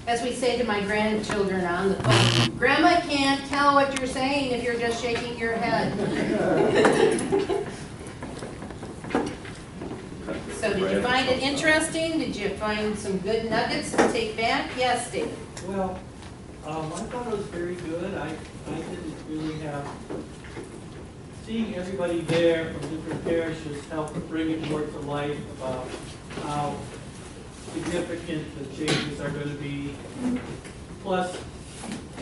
As we say to my grandchildren on the phone, Grandma can't tell what you're saying if you're just shaking your head. So did you find it interesting? Did you find some good nuggets to take back? Yes, David. Well, I thought it was very good. I didn't really have, seeing everybody there from different parishes helped bring it more to life about how significant the changes are going to be. Plus,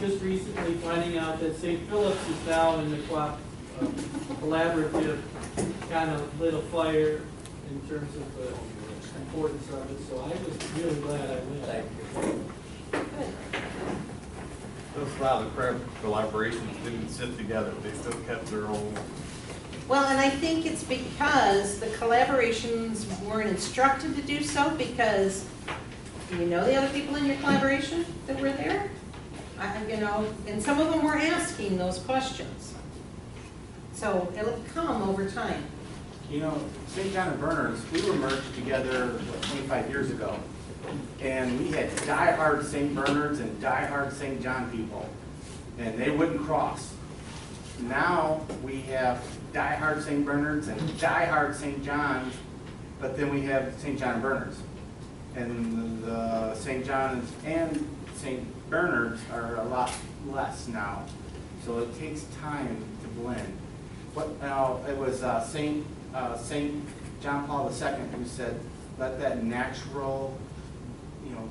just recently finding out that St. Philip's is now in the collaborative kind of lit a fire in terms of the importance of it. So I was really glad I went. Thank you. Those lot of collaborations didn't sit together. They still kept their own. Well, and I think it's because the collaborations weren't instructed to do so, because you know the other people in your collaboration that were there? You know, and some of them were asking those questions. So it'll come over time. You know, St. John and Bernard's, we were merged together 25 years ago. And we had diehard St. Bernard's and diehard St. John people. And they wouldn't cross. Now we have diehard St. Bernard's and diehard St. John's, but then we have St. John and Bernard's. And the St. John's and St. Bernard's are a lot less now. So it takes time to blend. It was St. John Paul II who said, let that natural, you know,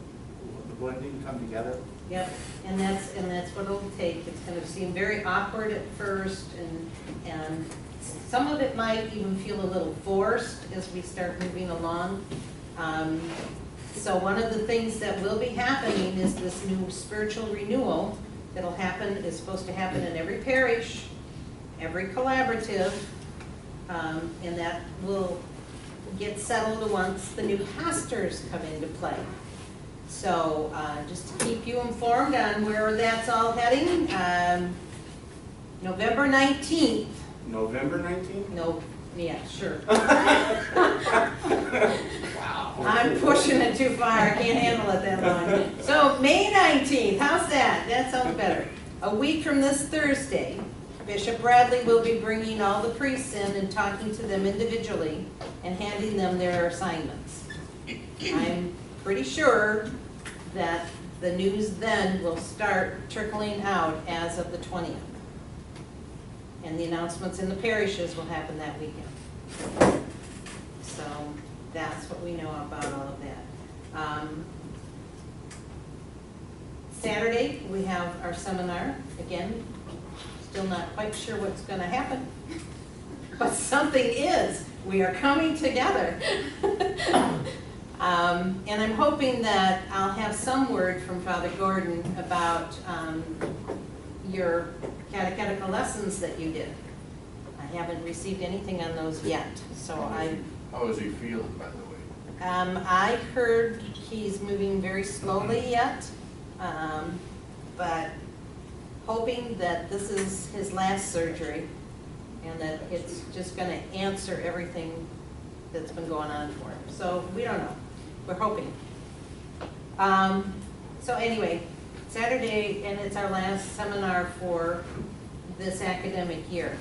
the blending come together. Yep, and that's what it'll take. It's going to seem very awkward at first, and some of it might even feel a little forced as we start moving along. So one of the things that will be happening is this new spiritual renewal that'll happen, is supposed to happen in every parish, every collaborative, and that will get settled once the new pastors come into play. So just to keep you informed on where that's all heading, November 19th. November 19th? No, yeah, sure. Wow. I'm pushing it too far. I can't handle it that long. So May 19th, how's that? That sounds better. A week from this Thursday, Bishop Bradley will be bringing all the priests in and talking to them individually and handing them their assignments. I'm pretty sure that the news then will start trickling out as of the 20th. And the announcements in the parishes will happen that weekend. So that's what we know about all of that. Saturday, we have our seminar. Again, still not quite sure what's going to happen, but something is. We are coming together. And I'm hoping that I'll have some word from Father Gordon about your catechetical lessons that you did. I haven't received anything on those yet, so How is he feeling, by the way? I heard he's moving very slowly yet, but hoping that this is his last surgery and that it's just going to answer everything that's been going on for him. So we don't know. We're hoping. So anyway, Saturday, and it's our last seminar for this academic year.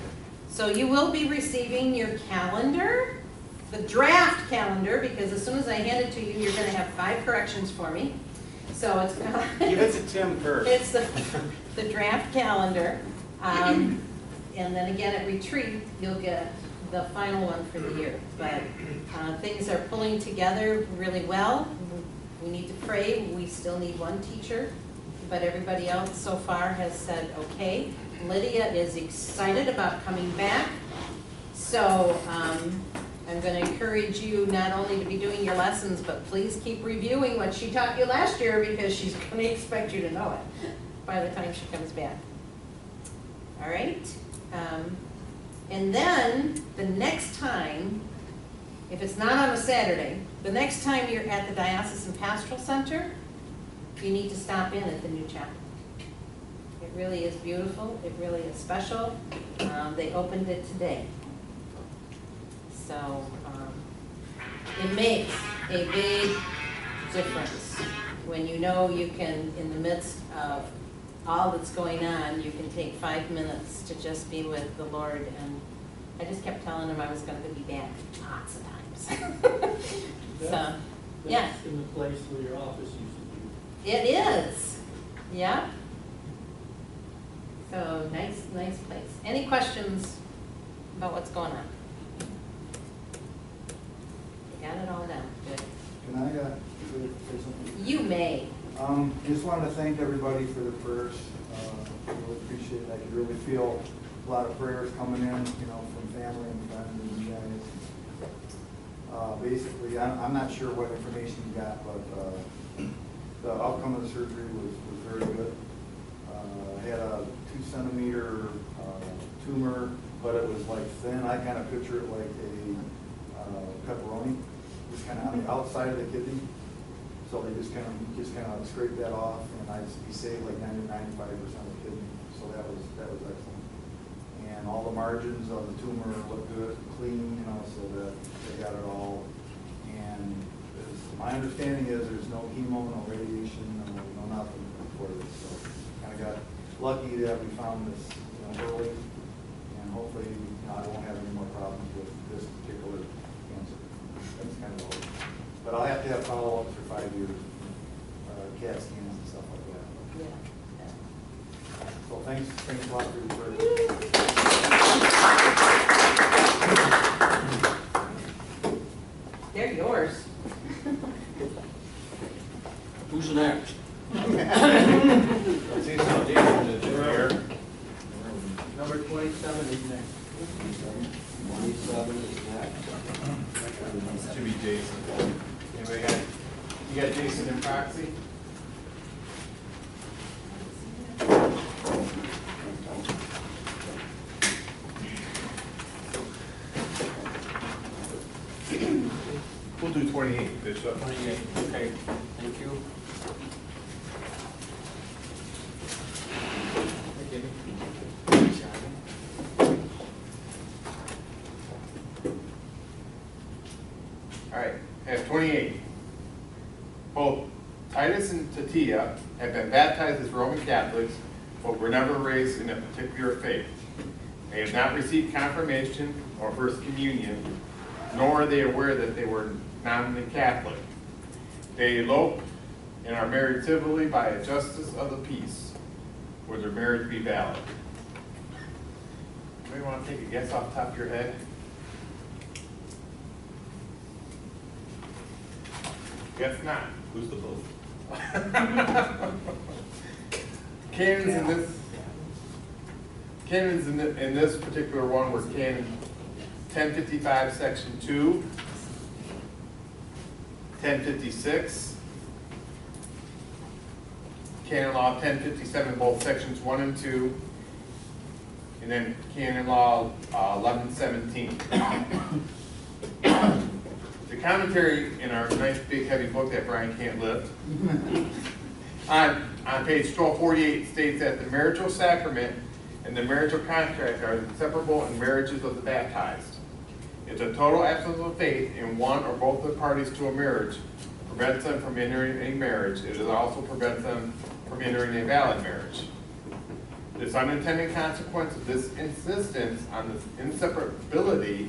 So you will be receiving your calendar, the draft calendar, because as soon as I hand it to you, you're going to have 5 corrections for me. So it's Give it to Tim first. It's the draft calendar. And then again at retreat, you'll get the final one for the year. But things are pulling together really well. We need to pray. We still need one teacher, but everybody else so far has said okay. Lydia is excited about coming back. So I'm going to encourage you not only to be doing your lessons, but please keep reviewing what she taught you last year, because she's going to expect you to know it by the time she comes back. All right? And then the next time, if it's not on a Saturday, the next time you're at the Diocesan Pastoral Center, you need to stop in at the new chapel. It really is beautiful. It really is special. They opened it today. So it makes a big difference when you know you can, in the midst of all that's going on, you can take 5 minutes to just be with the Lord. And I just kept telling him I was going to be back lots of times. So, yeah. That's in the place where your office used to be. It is, yeah. So, nice place. Any questions about what's going on? You got it all down, good. Can I say something? You may. Just wanted to thank everybody for their prayers. Really appreciate it. I could really feel a lot of prayers coming in, you know, from family and friends and you guys. Basically, I'm not sure what information you got, but the outcome of the surgery was very good. I had a 2-centimeter tumor, but it was like thin. I kind of picture it like a pepperoni, just kind of on the outside of the kidney. So they just kind of scraped that off, and we saved like 90-95% of the kidney. So that was excellent. And all the margins of the tumor looked good, clean, you know, so that they got it all. And my understanding is there's no chemo, no radiation, no nothing for this. So kind of got lucky that we found this, you know, early, and hopefully, you know, I won't have any more problems with this particular cancer. That's kind of all. But I'll have to have follow-ups for 5 years, CAT scans and stuff like that. Yeah. So thanks a lot for your prayers. They're yours. Who's next? See, so Jason is here. Number 27 is next. 27 is next. It should be Jason. Anybody got, you got Jason in proxy? We'll do 28, Bishop. 28, okay, thank you. All right, I have 28. Both Titus and Tatia have been baptized as Roman Catholics, but were never raised in a particular faith. They have not received confirmation or First Communion, nor are they aware that they were nominally Catholic. They eloped and are married civilly by a justice of the peace. Would their marriage be valid? Anybody want to take a guess off the top of your head? Guess not. Who's the vote? Canons in this particular one were Canon 1055, Section 2, 1056, Canon Law 1057, both Sections 1 and 2, and then Canon Law 1117. The commentary in our nice big heavy book that Brian can't lift on page 1248 states that the marital sacrament and the marital contract are inseparable in marriages of the baptized. If the total absence of faith in one or both of the parties to a marriage prevents them from entering a marriage, it also prevents them from entering a valid marriage. This unintended consequence of this insistence on this inseparability,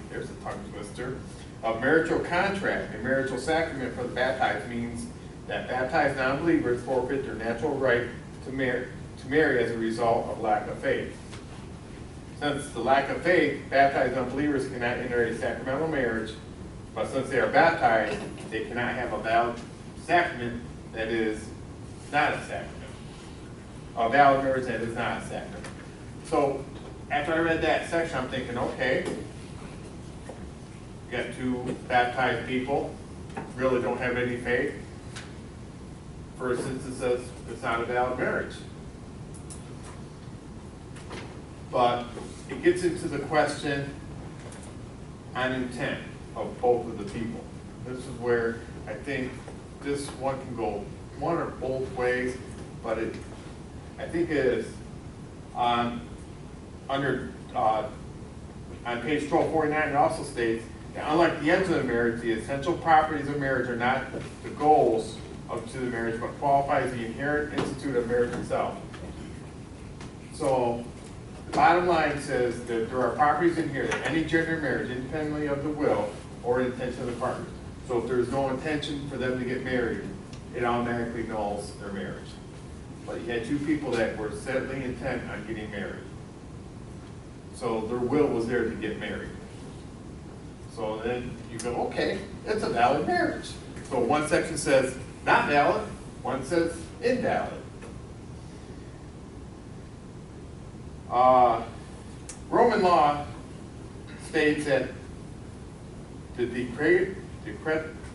there's a tongue twister, of marital contract and marital sacrament for the baptized means that baptized non-believers forfeit their natural right to marry as a result of lack of faith. Since the lack of faith, baptized unbelievers cannot enter a sacramental marriage, but since they are baptized, they cannot have a valid sacrament that is not a sacrament. A valid marriage that is not a sacrament. So, after I read that section, I'm thinking, okay, you got two baptized people, really don't have any faith. For instance, it says it's not a valid marriage. But it gets into the question on intent of both of the people. This is where I think this one can go one or both ways, but I think it is on page 1249, it also states Now, unlike the ends of the marriage, the essential properties of marriage are not the goals to the marriage, but qualifies the inherent institute of marriage itself. So, the bottom line says that there are properties in here that any gender marriage, independently of the will or intention of the partners. So if there's no intention for them to get married, it automatically nulls their marriage. But you had two people that were settlingly intent on getting married. So their will was there to get married. So then you go, okay, it's a valid marriage. So one section says not valid, one says invalid. Roman law states that the decree,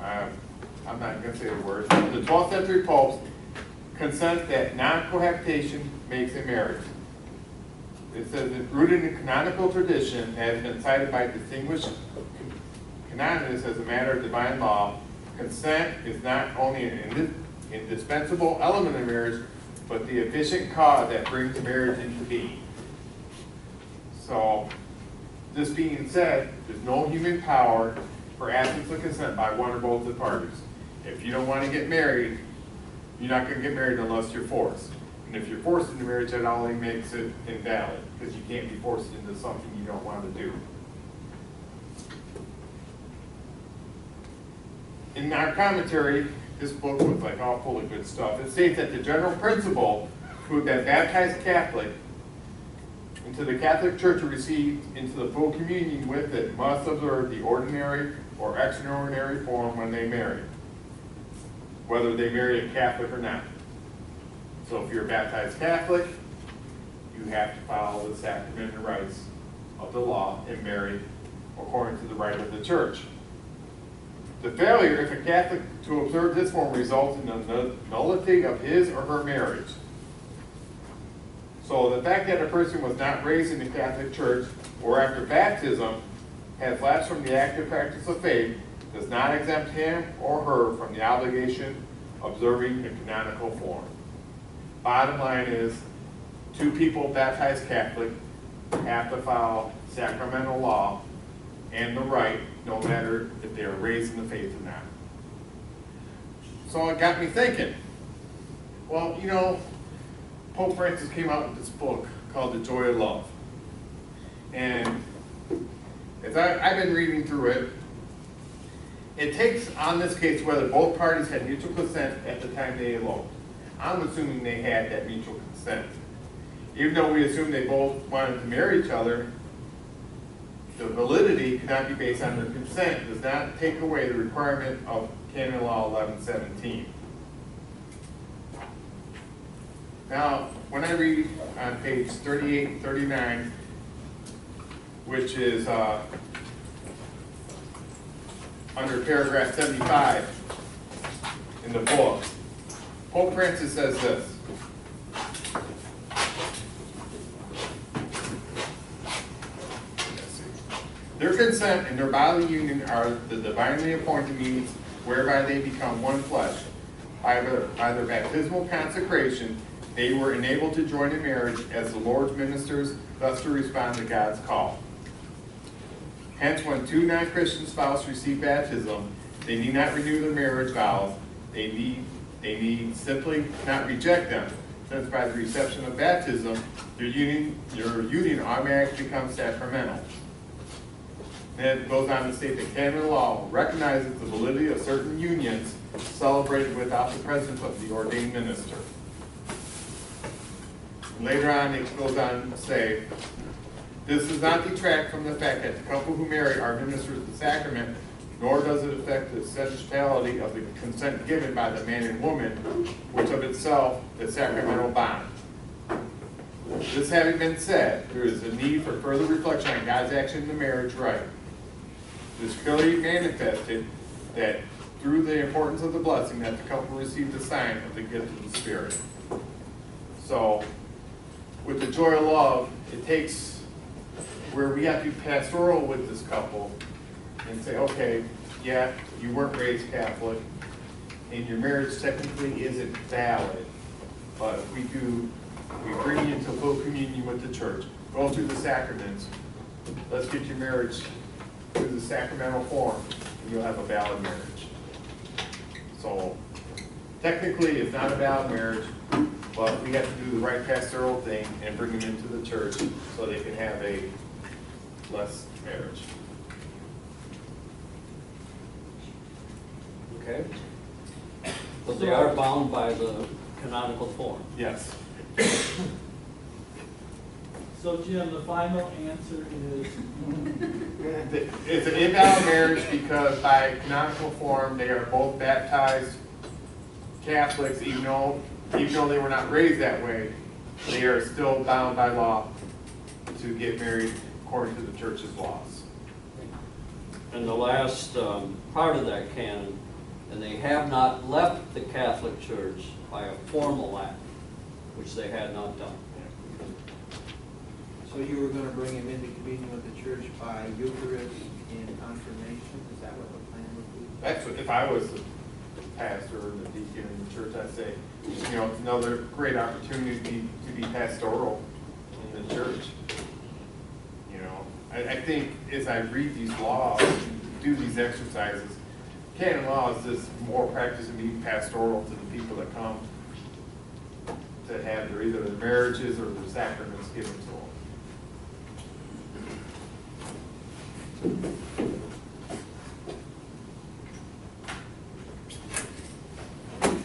I'm not going to say the word, the 12th century popes consent that non-cohabitation makes a marriage. It says it's rooted in canonical tradition, has been cited by distinguished canonists as a matter of divine law. Consent is not only an indispensable element of marriage, but the efficient cause that brings marriage into being. So, this being said, there's no human power for absence of consent by one or both of the parties. If you don't want to get married, you're not going to get married unless you're forced. And if you're forced into marriage, that only makes it invalid, because you can't be forced into something you don't want to do. In our commentary, this book was like all full of good stuff. It states that the general principle that baptized Catholic into the Catholic Church or received into the full communion with it must observe the ordinary or extraordinary form when they marry, whether they marry a Catholic or not. So if you're a baptized Catholic, you have to follow the sacrament and rites of the law and marry according to the rite of the church. The failure, if a Catholic, to observe this form results in the nullity of his or her marriage. So the fact that a person was not raised in the Catholic Church or after baptism has lapsed from the active practice of faith does not exempt him or her from the obligation of observing the canonical form. Bottom line is, two people baptized Catholic have to follow sacramental law and the rite, no matter if they are raised in the faith or not. So it got me thinking, well, you know, Pope Francis came out with this book called The Joy of Love. And as I've been reading through it, it takes on this case whether both parties had mutual consent at the time they eloped. I'm assuming they had that mutual consent. Even though we assume they both wanted to marry each other, the validity cannot be based on their consent. It does not take away the requirement of Canon Law 1117. Now, when I read on page 38 and 39, which is under paragraph 75 in the book, Pope Francis says this. Their consent and their bodily union are the divinely appointed means whereby they become one flesh. By their baptismal consecration, they were enabled to join in marriage as the Lord's ministers, thus to respond to God's call. Hence, when two non-Christian spouses receive baptism, they need not renew their marriage vows. They need simply not reject them, since by the reception of baptism, your union automatically becomes sacramental. Then it goes on to state that Canon Law recognizes the validity of certain unions celebrated without the presence of the ordained minister. Later on, it goes on to say, this does not detract from the fact that the couple who marry are ministers of the sacrament, nor does it affect the essentiality of the consent given by the man and woman, which of itself is sacramental bond. This having been said, there is a need for further reflection on God's action in the marriage rite. It is clearly manifested that through the importance of the blessing that the couple received the sign of the gift of the Spirit. So, with the joy of love, it takes where we have to be pastoral with this couple and say, okay, yeah, you weren't raised Catholic, and your marriage technically isn't valid, but we bring you into full communion with the church, go through the sacraments, let's get your marriage through the sacramental form, and you'll have a valid marriage. So technically, it's not a valid marriage, but we have to do the right pastoral thing and bring them into the church so they can have a blessed marriage. Okay? But they are bound by the canonical form. Yes. So Jim, the final answer is, It's an invalid marriage because by canonical form, they are both baptized Catholics, even though they were not raised that way, they are still bound by law to get married according to the church's laws. And the last part of that canon, and they have not left the Catholic Church by a formal act, which they had not done. So you were gonna bring him into communion with the church by Eucharist and confirmation? Is that what the plan would be? That's what, if I was the pastor or the deacon in the church, I'd say, you know, it's another great opportunity to be pastoral in the church. You know, I think as I read these laws, do these exercises, Canon Law is just more practice in being pastoral to the people that come to have their either their marriages or their sacraments given to them.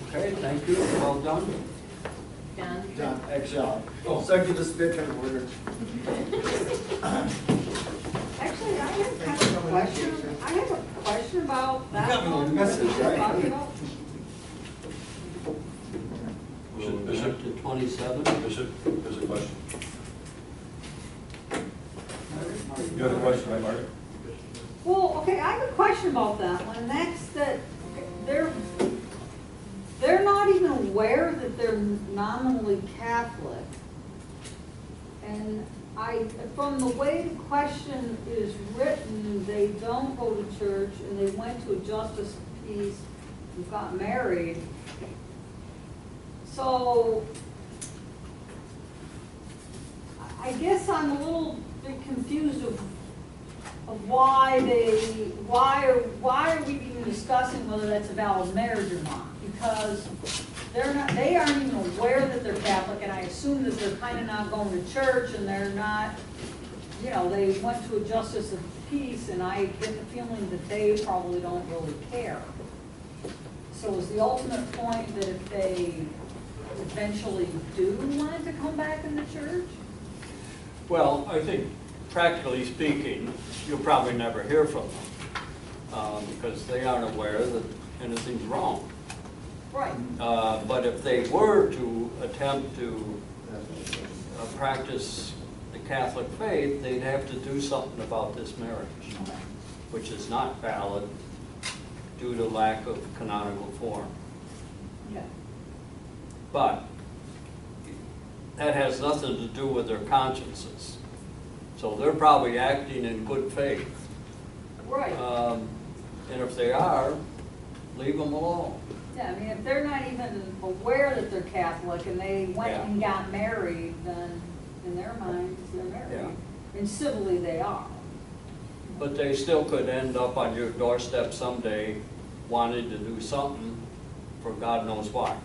Okay, thank you, well done. John? John, actually, I'll give this bit kind of order. Actually, I have kind of a question. I have a question about that got me one. on message, that you right? talked about. We'll go back to 27. Bishop, there's a question. You have a question, right, Mark? Well, okay, I have a question about that one, and that's that they're not even aware that they're nominally Catholic. And from the way the question is written, they don't go to church and they went to a justice of peace and got married. So I guess I'm a little bit confused of why are we even discussing whether that's a valid marriage or not? Because they aren't even aware that they're Catholic, and I assume that they're kind of not going to church, and they're not, you know, they went to a justice of peace, and I get the feeling that they probably don't really care. So is the ultimate point that if they eventually do want to come back in the church? Well, I think practically speaking, you'll probably never hear from them because they aren't aware that anything's wrong. Right. But if they were to attempt to practice the Catholic faith, they'd have to do something about this marriage, which is not valid due to lack of canonical form. Yeah. But that has nothing to do with their consciences. So they're probably acting in good faith. Right. And if they are, leave them alone. Yeah, I mean, if they're not even aware that they're Catholic and they went Yeah. and got married, then in their minds, they're married. Yeah. And civilly, they are. But they still could end up on your doorstep someday wanting to do something for God knows why.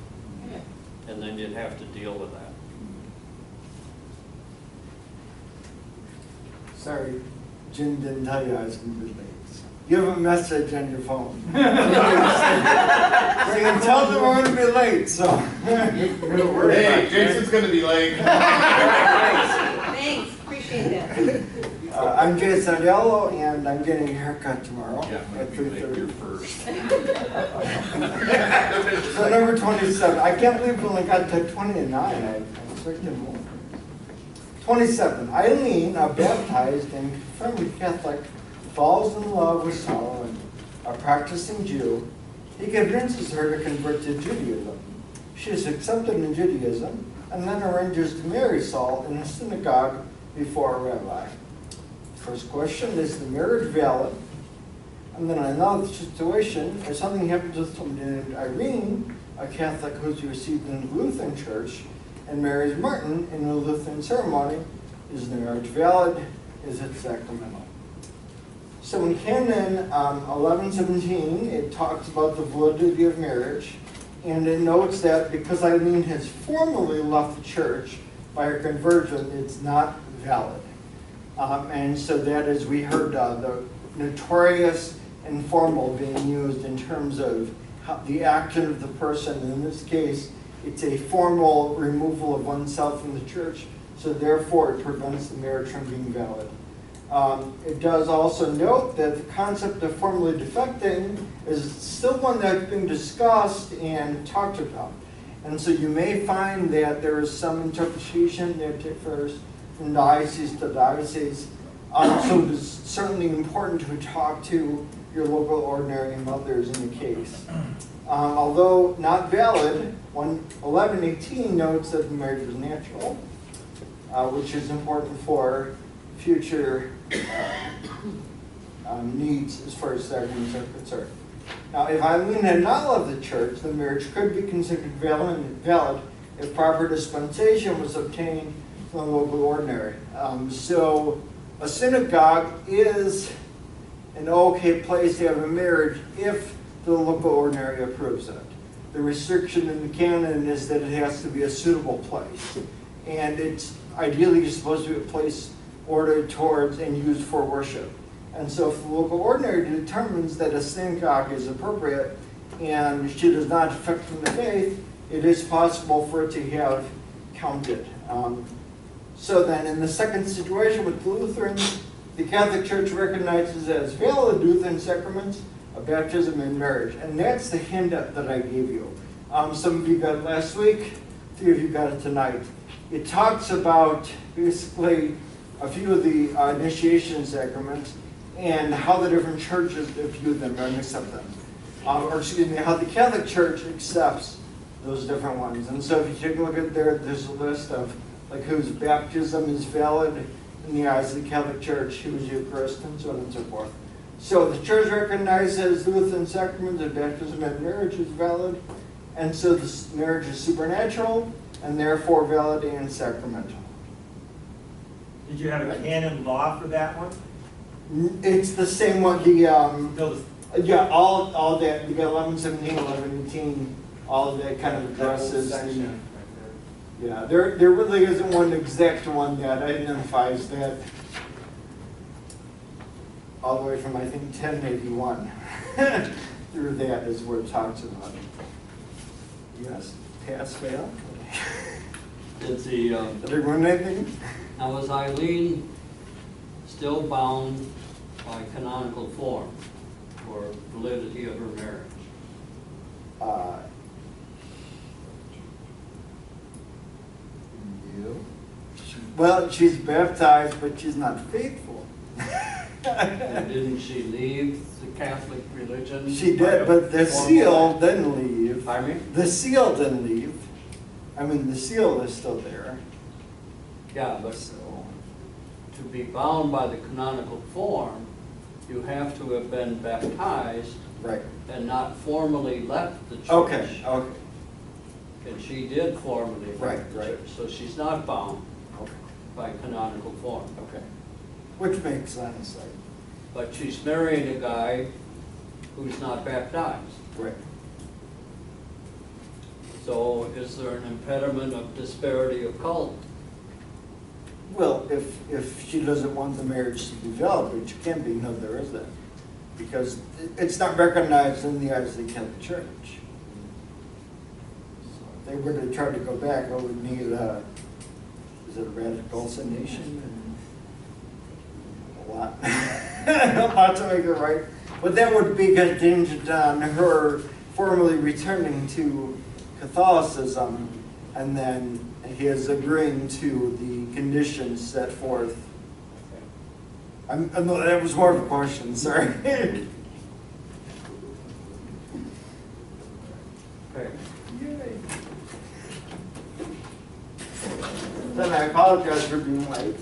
Yeah. And then you'd have to deal with that. Sorry, Jim didn't tell you I was going to be late. Give him a message on your phone. So you can tell them we're going to be late, so. Hey, Jason's gonna be late. Thanks, appreciate that. I'm Jason Aiello, and I'm getting a haircut tomorrow at 3:30. first. So number 27, I can't believe we only got to 29, I expected more. 27, Eileen, a baptized and confirmed Catholic, falls in love with Solomon, a practicing Jew. He convinces her to convert to Judaism. She is accepted in Judaism and then arranges to marry Saul in a synagogue before a rabbi. First question, is the marriage valid? And then another situation, if something happens with somebody named Irene, a Catholic who's received in the Lutheran Church, and marries Martin in a Lutheran ceremony, is the marriage valid? Is it sacramental? So in Canon 11:17, it talks about the validity of marriage, and it notes that because Eileen has formally left the church by her conversion, it's not valid. And so that is, we heard the notorious and formal being used in terms of the action of the person. In this case, it's a formal removal of oneself from the church, so therefore it prevents the marriage from being valid. It does also note that the concept of formally defecting is still one that's being discussed and talked about. And so you may find that there is some interpretation that differs from diocese to diocese. So it's certainly important to talk to your local ordinary and others in the case. Although not valid, 11:18 notes that the marriage was natural, which is important for future needs as far as sacraments are concerned. Now, if Eileen had not left the church, the marriage could be considered valid if proper dispensation was obtained from the local ordinary. So a synagogue is an okay place to have a marriage if the local ordinary approves it. The restriction in the canon is that it has to be a suitable place. And it's ideally supposed to be a place ordered towards and used for worship. And so if the local ordinary determines that a synagogue is appropriate and she does not defect from the faith, it is possible for it to have counted. So then in the second situation with Lutherans, the Catholic Church recognizes as valid Lutheran sacraments a baptism and marriage. And that's the handout that I gave you. Some of you got it last week, 3 of you got it tonight. It talks about basically a few of the initiation sacraments and how the different churches view them and accept them. Or excuse me, how the Catholic Church accepts those different ones. And so if you take a look at there, there's a list of like whose baptism is valid in the eyes of the Catholic Church, who's Eucharist, and so on and so forth. So the Church recognizes Lutheran sacraments of baptism and marriage is valid, and so this marriage is supernatural and therefore valid and sacramental. Did you have a canon law for that one? It's the same one. Yeah, all that. You got 11:17, 11:18. All of that kind of addresses the. Yeah, there really isn't one exact one that identifies that. All the way from I think 1081 through that is where it talks about it. Yes, pass fail. Did Did I ruin anything? now was Eileen still bound by canonical form for validity of her marriage? Well, she's baptized, but she's not faithful. And didn't she leave the Catholic religion? She did, but the seal didn't leave. Pardon me? The seal didn't leave. I mean, the seal is still there. Yeah, but to be bound by the canonical form, you have to have been baptized Right. and not formally left the church. Okay, okay. And she did formally leave Right, the right. church, so she's not bound Okay. by canonical form. Okay. Which makes sense, like, But she's marrying a guy who's not baptized. right. So is there an impediment of disparity of cult? Well, if she doesn't want the marriage to be valid, which can be, no, there isn't. Because it's not recognized in the eyes of the Catholic Church. So if they were to try to go back, I would need is it a radical nation? A lot. A lot to make it right. But that would be contingent on her formally returning to Catholicism and then his agreeing to the conditions set forth. That was more of a question, sorry. Okay. Then I apologize for being late.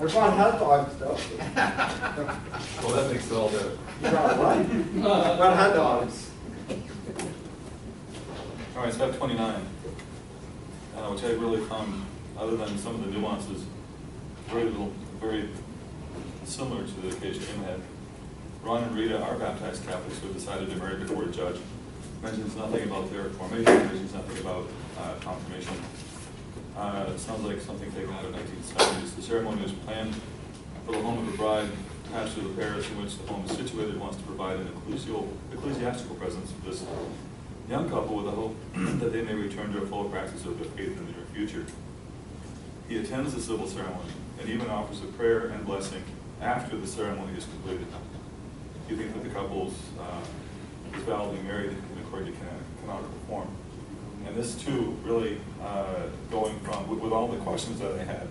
I brought hot dogs though. Well, that makes it all better. You brought what? I brought hot dogs. All right, step 29, which I really found, other than some of the nuances, very similar to the case Jim had. Ron and Rita are baptized Catholics who have decided to marry before a judge. Mentions nothing about their formation, mentions nothing about confirmation. It sounds like something taken out of 1970s. The ceremony was planned for the home of the bride. The pastor of the parish in which the home is situated wants to provide an ecclesiastical presence for this young couple with the hope that they may return to a full practice of their faith in the near future. He attends the civil ceremony and even offers a prayer and blessing after the ceremony is completed. Do you think that the couple is validly married in according to canonical form? And this too, really going from, with all the questions that I had,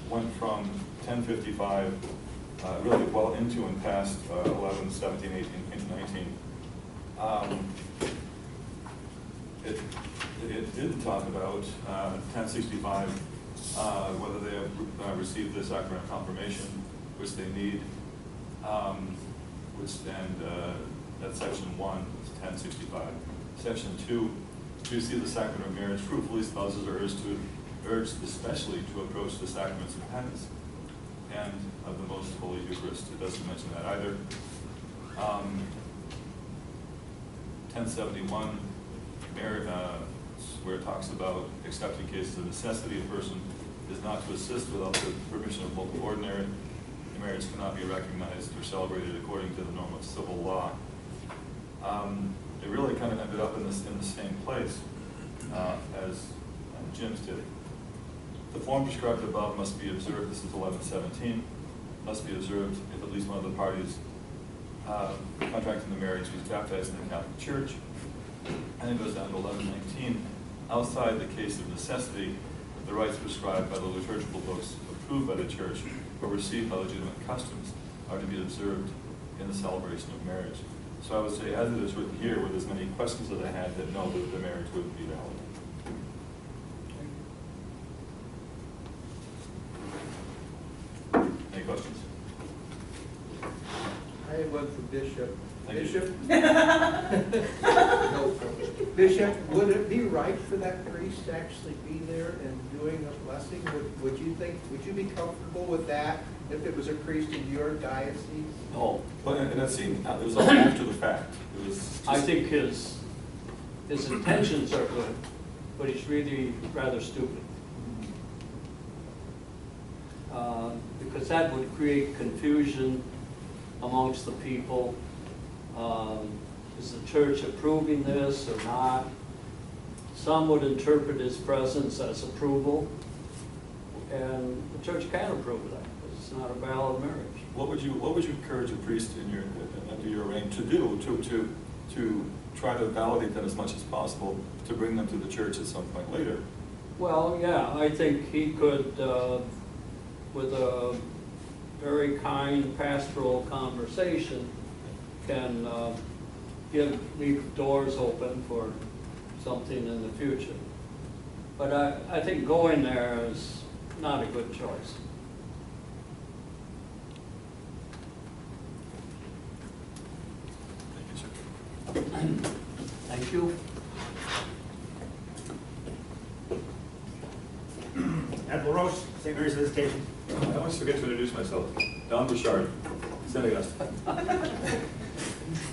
went from 1055 really well into and past 11, 17, 18, into 19. It did talk about 1065, whether they have received the sacrament of confirmation, which they need, that's section 1, it's 1065. Section 2, to receive the sacrament of marriage, fruitfully spouses are urged especially to approach the sacraments of penance and of the most holy Eucharist. It doesn't mention that either. 1071, where it talks about except in cases of necessity, a person is not to assist without the permission of local ordinary. The marriage cannot be recognized or celebrated according to the norm of civil law. It really kind of ended up in the same place as Jim's did. The form prescribed above must be observed. This is 1117. Must be observed if at least one of the parties contracting the marriage was baptized in the Catholic Church. And it goes down to 1119. Outside the case of necessity, the rites prescribed by the liturgical books approved by the Church or received by legitimate customs are to be observed in the celebration of marriage. So I would say, as it is written here, with as many questions that I had, that no, that the marriage wouldn't be valid. Any questions? I have one for Bishop. Thank you. Bishop? No problem. Bishop, would it be right for that priest to actually be there and doing a blessing? Would you be comfortable with that if it was a priest in your diocese? No, but and it seemed it was all after the fact. It was just, I think his intentions are good, but he's really rather stupid. Because that would create confusion amongst the people. Is the church approving this or not? Some would interpret his presence as approval, and the church can't approve of that because it's not a valid marriage. What would you encourage a priest under your reign to do to try to validate that as much as possible to bring them to the church at some point later? Well, yeah, I think he could, with a very kind pastoral conversation, can leave doors open for something in the future. But I think going there is not a good choice. Thank you. Ed LaRoche, St. Mary's Visitation. I always forget to introduce myself. Don Bouchard, St. Augustine.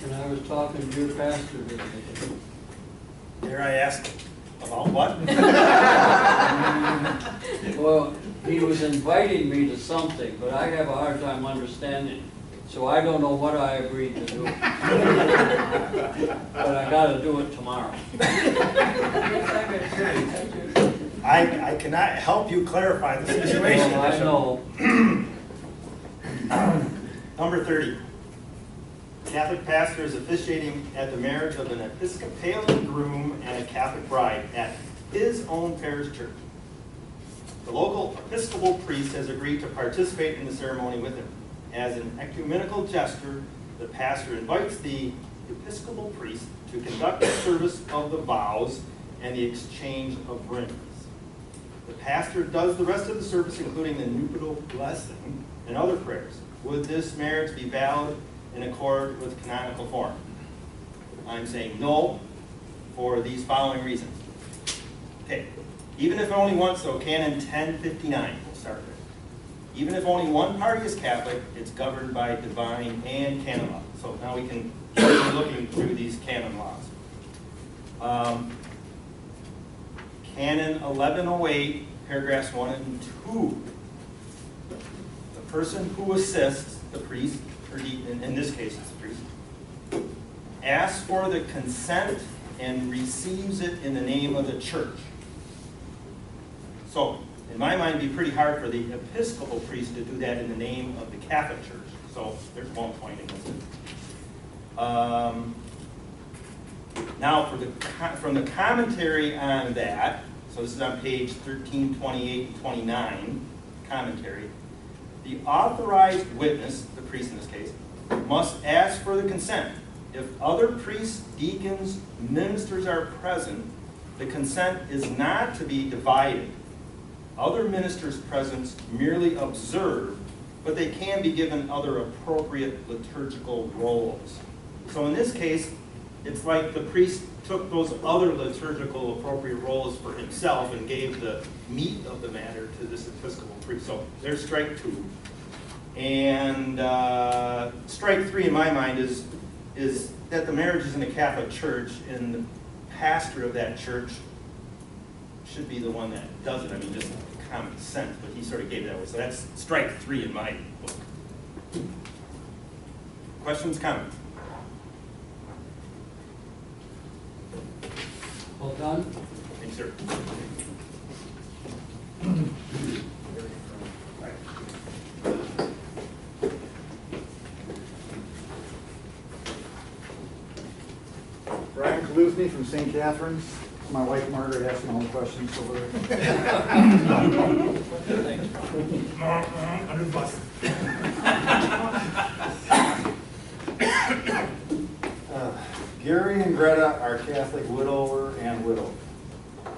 And I was talking to your pastor today. Dare I ask about what? Well, he was inviting me to something, but I have a hard time understanding. So I don't know what I agreed to do. But I gotta do it tomorrow. I cannot help you clarify the situation. Well, I know. Number 30. Catholic pastor is officiating at the marriage of an Episcopalian groom and a Catholic bride at his own parish church. The local Episcopal priest has agreed to participate in the ceremony with him. As an ecumenical gesture, the pastor invites the Episcopal priest to conduct the service of the vows and the exchange of rings. The pastor does the rest of the service, including the nuptial blessing and other prayers. Would this marriage be valid in accord with canonical form? I'm saying no for these following reasons. Okay, even if only once, so Canon 1059, we'll start with. Even if only one party is Catholic, it's governed by divine and canon law. So now we can start looking through these canon laws. Canon 1108, paragraphs 1 and 2. The person who assists the priest, or in this case it's the priest, asks for the consent and receives it in the name of the church. So, in my mind, it'd be pretty hard for the Episcopal priest to do that in the name of the Catholic Church. So, there's one point against it. Now, from the commentary on that, so this is on page 13, 28, and 29, commentary, the authorized witness, the priest in this case, must ask for the consent. If other priests, deacons, ministers are present, the consent is not to be divided. Other ministers present merely observe, but they can be given other appropriate liturgical roles. So in this case, it's like the priest took those other liturgical appropriate roles for himself and gave the meat of the matter to this Episcopal priest. So there's strike 2. And strike 3 in my mind is that the marriage is in a Catholic church and the pastor of that church should be the one that does it. I mean, just common sense, but he sort of gave it that way. So that's strike 3 in my book. Questions, comments? Well done. Thanks, sir. Brian Kaluzny from St. Catherine's. My wife Margaret asking all the questions over there. Under the bus. Gary and Greta are Catholic widower and widow.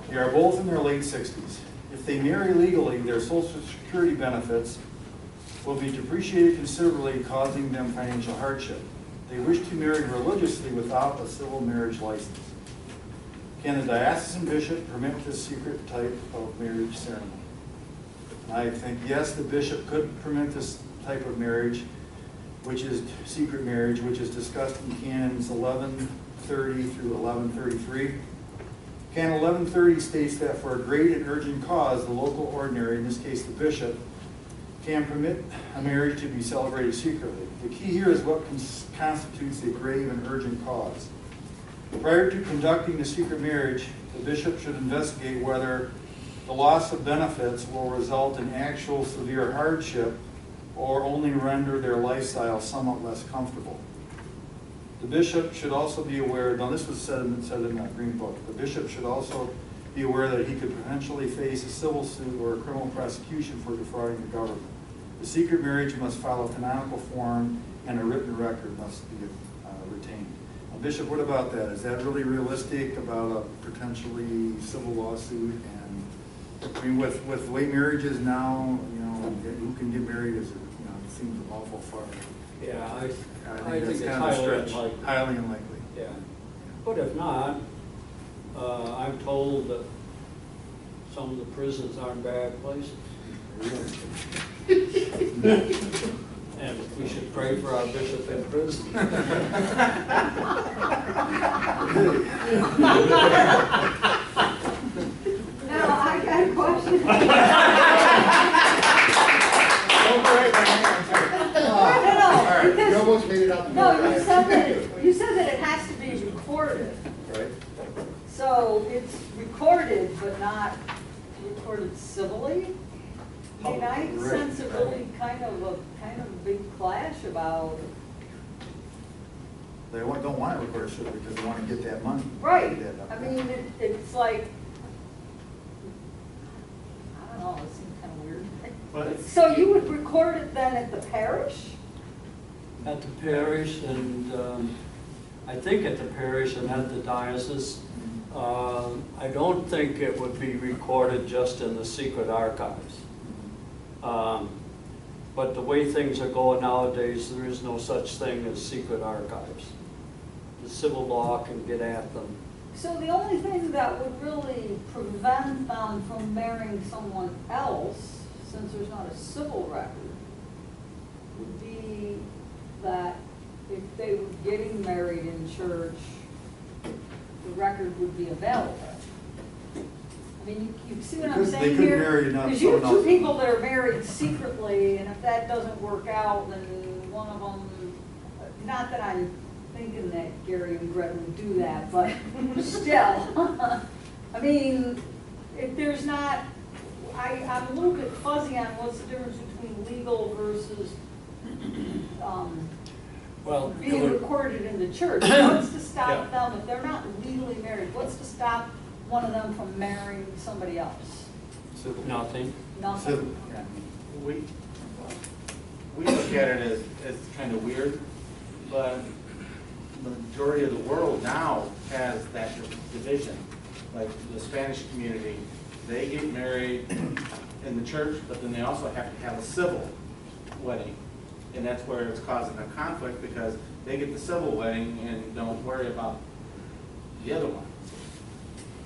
They are both in their late 60s. If they marry legally, their Social Security benefits will be depreciated considerably, causing them financial hardship. They wish to marry religiously without a civil marriage license. Can a diocesan bishop permit this secret type of marriage ceremony? I think yes, the bishop could permit this type of marriage, which is secret marriage, which is discussed in Canons 1130 through 1133. Canon 1130 states that for a great and urgent cause, the local ordinary, in this case the bishop, can permit a marriage to be celebrated secretly. The key here is what constitutes a grave and urgent cause. Prior to conducting the secret marriage, the bishop should investigate whether the loss of benefits will result in actual severe hardship or only render their lifestyle somewhat less comfortable. The bishop should also be aware, now this was said in that green book, the bishop should also be aware that he could potentially face a civil suit or a criminal prosecution for defrauding the government. The secret marriage must follow canonical form and a written record must be retained. Now, Bishop, what about that? Is that really realistic about a potentially civil lawsuit? And I mean, with the way marriages now, you know, who can get married is, you know, it seems awful far. Yeah, I think think that's it's kind of a highly stretch. unlikely. Highly unlikely. Yeah, but if not, I'm told that some of the prisons aren't bad places. And we should pray for our bishop in prison. Now, I got a question. No, because, You almost made it out the door. no, you said that it has to be recorded. Right. So it's recorded, but not recorded civilly? I mean, I Right. sense a really kind of a big clash about, They don't want to record shit because they want to get that money. right, Get that I mean, it's like, I don't know, it seems kind of weird. But So you would record it then at the parish? At the parish and, I think at the parish and at the diocese. I don't think it would be recorded just in the secret archives. But the way things are going nowadays, there is no such thing as secret archives. The civil law can get at them. So the only thing that would really prevent them from marrying someone else, since there's not a civil record, would be that if they were getting married in church, the record would be available. I mean, you see what I'm Because they saying could here? marry another- Because you have someone two else. people that are married secretly, and if that doesn't work out, then one of them, not that I'm thinking that Gary and Brett would do that, but still. I mean, if there's not, I'm a little bit fuzzy on what's the difference between legal versus, Well, it being would- recorded in the church. What's to stop Yeah. them, if they're not legally married, what's to stop one of them from marrying somebody else? nothing. Nothing? Civil. Okay. We look at it as kind of weird, but the majority of the world now has that division. Like the Spanish community, they get married in the church, but then they also have to have a civil wedding. And that's where it's causing a conflict, because they get the civil wedding and don't worry about the other one.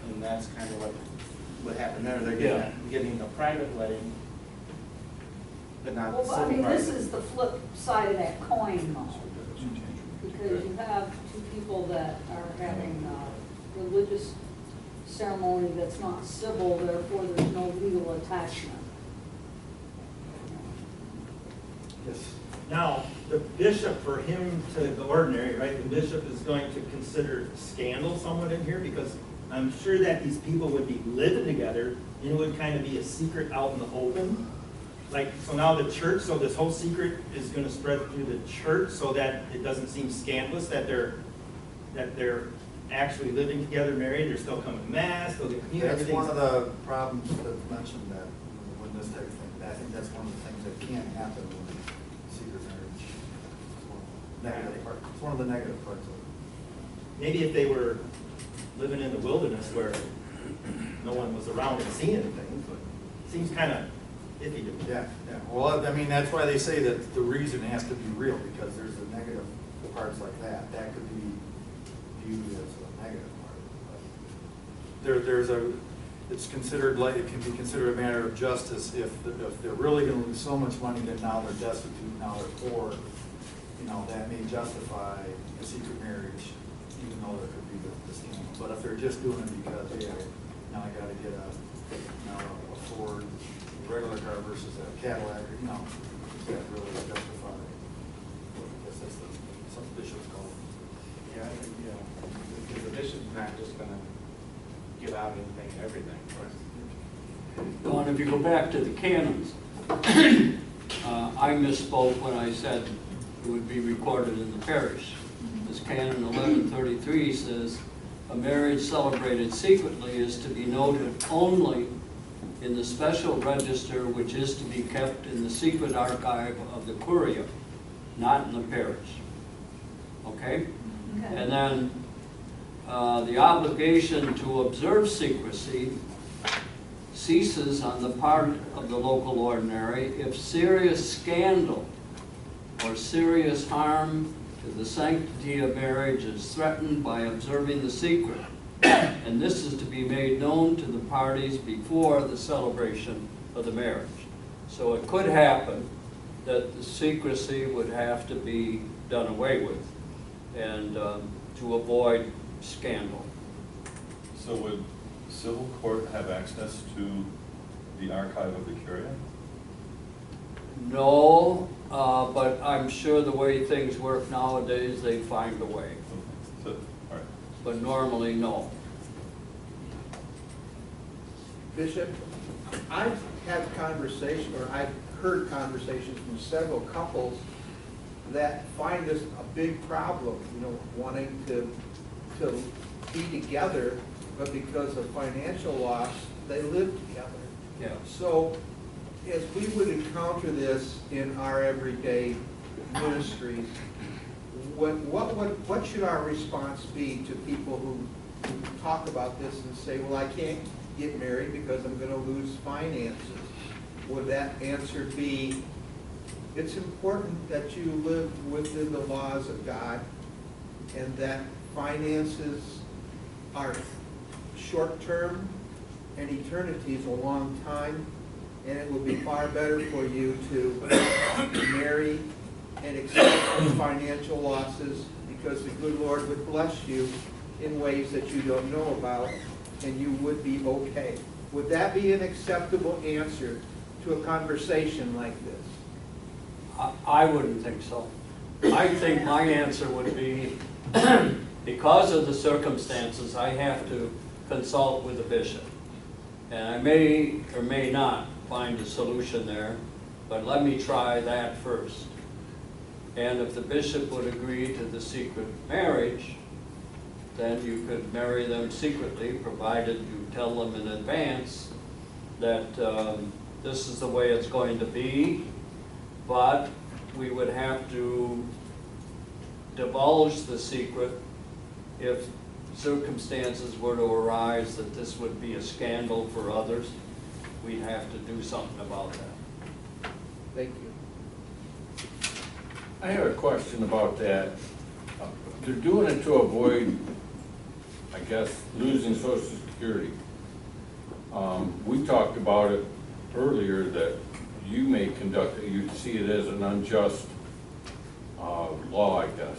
And that's kind of what happened there. They're getting a private wedding, but not the Well, civil I mean, this private. is the flip side of that coin, though. Because you have two people that are having a religious ceremony that's not civil, therefore there's no legal attachment. Yes. Now, the bishop, for him to, the ordinary, right, the bishop is going to consider scandal somewhat in here, because I'm sure that these people would be living together, and it would kind of be a secret out in the open. Like, so now the church, so this whole secret is gonna spread through the church, so that it doesn't seem scandalous that they're actually living together, married, they're still coming to mass, they'll get communion, That's one of everything's. the problems that's mentioned, that when this type of thing, I think that's one of the things that can't happen with secret marriage. It's one of the negative part, it's one of the negative parts of it. Maybe if they were living in the wilderness where no one was around and seeing anything, but it seems kind of iffy to me. Yeah, yeah, well, I mean, that's why they say that the reason has to be real, because there's the negative parts like that, that could be viewed as a negative part. But there's it's considered like, it can be considered a matter of justice if they're really gonna lose so much money that now they're destitute, now they're poor, you know, that may justify a secret marriage, even though there could be the scandal. But if they're just doing it because, hey, now I gotta get a Ford regular car versus a Cadillac, you know, that really justify, I guess that's some bishops call it. Yeah, I think, because the bishop's not just gonna give out everything. Well, and if you go back to the canons, I misspoke when I said it would be recorded in the parish. This canon 1133 says, a marriage celebrated secretly is to be noted only in the special register which is to be kept in the secret archive of the curia, not in the parish. Okay? Okay. And then the obligation to observe secrecy ceases on the part of the local ordinary if serious scandal or serious harm to the sanctity of marriage is threatened by observing the secret. And this is to be made known to the parties before the celebration of the marriage. So it could happen that the secrecy would have to be done away with, and to avoid scandal. So would civil court have access to the archive of the curia? No, but I'm sure the way things work nowadays, they find a way. So, all right. But normally, no. Bishop, I've had conversation, or I've heard conversations from several couples that find this a big problem, you know, wanting to be together, but because of financial loss, they live together. Yeah. So, as we would encounter this in our everyday ministries, what should our response be to people who talk about this and say, well, I can't get married because I'm gonna lose finances? Would that answer be, it's important that you live within the laws of God, and that finances are short-term and eternity is a long time, and it would be far better for you to marry and accept those financial losses, because the good Lord would bless you in ways that you don't know about, and you would be okay. Would that be an acceptable answer to a conversation like this? I wouldn't think so. I think my answer would be, because of the circumstances, I have to consult with the bishop. And I may or may not find a solution there, but let me try that first. And if the bishop would agree to the secret marriage, then you could marry them secretly, provided you tell them in advance that this is the way it's going to be, but we would have to divulge the secret if circumstances were to arise that this would be a scandal for others. We'd have to do something about that. Thank you. I have a question about that. They're doing it to avoid, I guess, losing Social Security. We talked about it earlier that you may conduct it, you see it as an unjust law, I guess.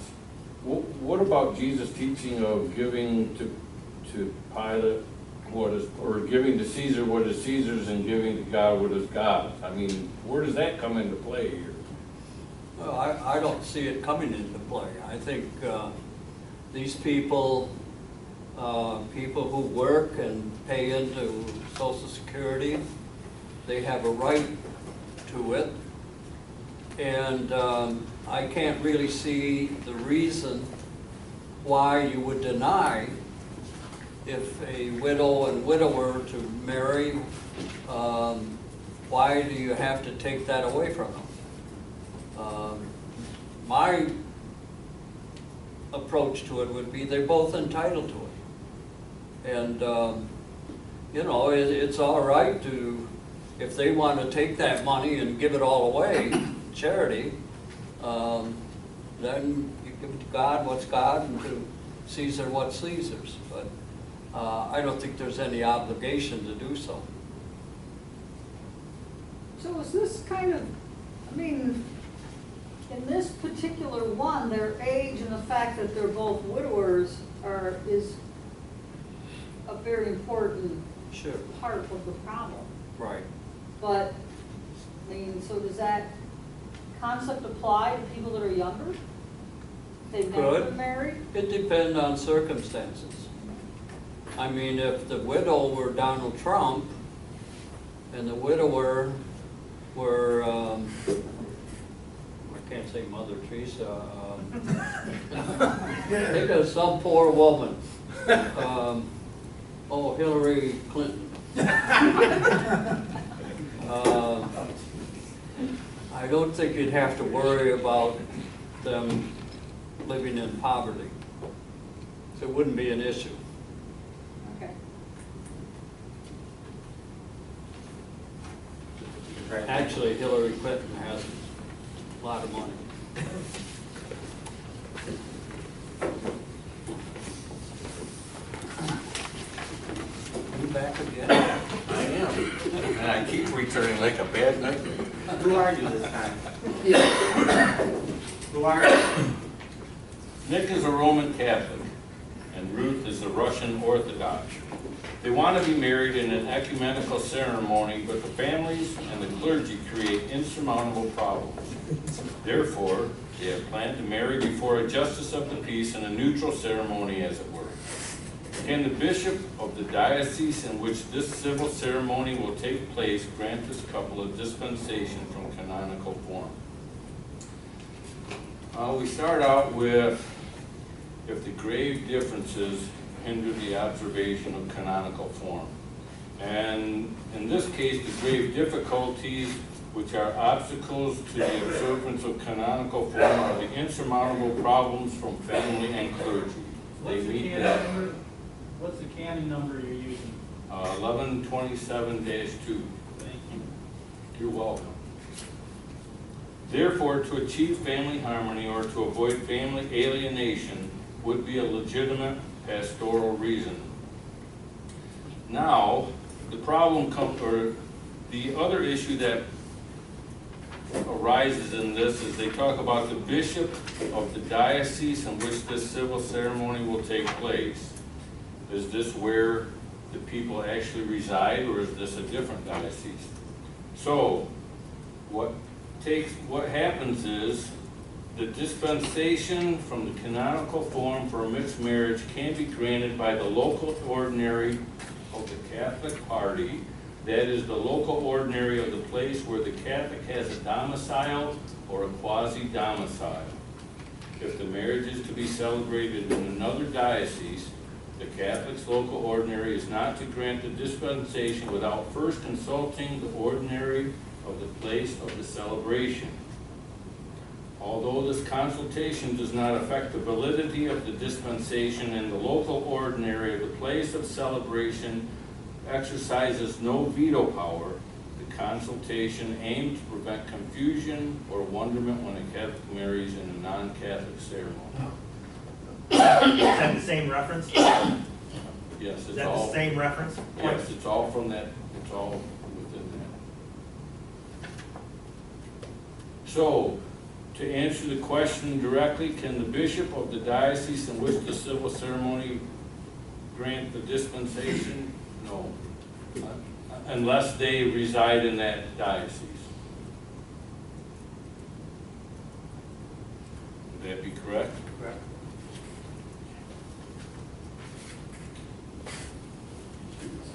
What about Jesus' teaching of giving to Pilate what is, or giving to Caesar what is Caesar's and giving to God what is God's? I mean, where does that come into play here? Well, I don't see it coming into play. I think these people, people who work and pay into Social Security, they have a right to it. And I can't really see the reason why you would deny, if a widow and widower to marry, why do you have to take that away from them? My approach to it would be they're both entitled to it. And, you know, it's all right to, if they want to take that money and give it all away, charity, then you give it to God what's God and to Caesar what's Caesar's. But I don't think there's any obligation to do so. So is this kind of, I mean, in this particular one, their age and the fact that they're both widowers is a very important Sure. part of the problem. Right. But, I mean, so does that concept apply to people that are younger? They've never Could. been married? It depends on circumstances. I mean, if the widow were Donald Trump and the widower were, I can't say Mother Teresa, think of some poor woman. Hillary Clinton. I don't think you'd have to worry about them living in poverty. So it wouldn't be an issue. Okay. Actually, Hillary Clinton has a lot of money. You back again? I am, and I keep returning like a bad nightmare. Who are you this time? Who are you? Nick is a Roman Catholic, and Ruth is a Russian Orthodox. They want to be married in an ecumenical ceremony, but the families and the clergy create insurmountable problems. Therefore, they have planned to marry before a justice of the peace in a neutral ceremony, as it were. Can the bishop of the diocese in which this civil ceremony will take place grant this couple a dispensation from canonical form? We start out with, if the grave differences hinder the observation of canonical form. And in this case, the grave difficulties, which are obstacles to the observance of canonical form, are the insurmountable problems from family and clergy. They meet that. What's the canon number you're using? 1127-2. Thank you. You're welcome. Therefore, to achieve family harmony or to avoid family alienation would be a legitimate pastoral reason. Now, the problem comes, or The other issue that arises in this is they talk about the bishop of the diocese in which this civil ceremony will take place. Is this where the people actually reside, or is this a different diocese? So, what happens is, the dispensation from the canonical form for a mixed marriage can be granted by the local ordinary of the Catholic party, that is the local ordinary of the place where the Catholic has a domicile or a quasi-domicile. If the marriage is to be celebrated in another diocese, the Catholic's local ordinary is not to grant the dispensation without first consulting the ordinary of the place of the celebration. Although this consultation does not affect the validity of the dispensation, and the local ordinary of the place of celebration exercises no veto power, the consultation aimed to prevent confusion or wonderment when a Catholic marries in a non-Catholic ceremony. Is that the same reference? Yes, Is it's that all. the same reference? Yes, it's all from that, it's all within that. So, to answer the question directly, can the bishop of the diocese in which the civil ceremony grant the dispensation? No. Unless they reside in that diocese. Would that be correct? Correct.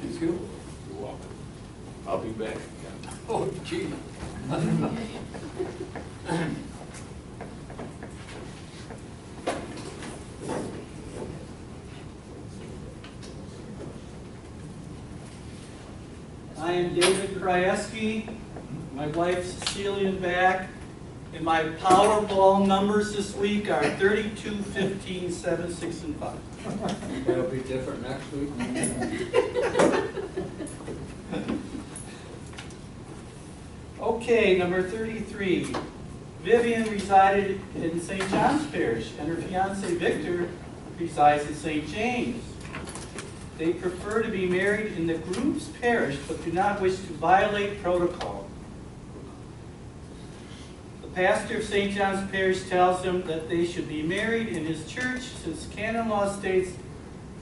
Thank you. You're welcome. I'll be back again. Oh, gee. I am David Krajewski, my wife Cecilia back, and my Powerball numbers this week are 32, 15, 7, 6, and 5. That'll be different next week. Okay, number 33. Vivian resided in St. John's Parish, and her fiance Victor resides in St. James. They prefer to be married in the group's parish, but do not wish to violate protocol. The pastor of St. John's Parish tells them that they should be married in his church, since canon law states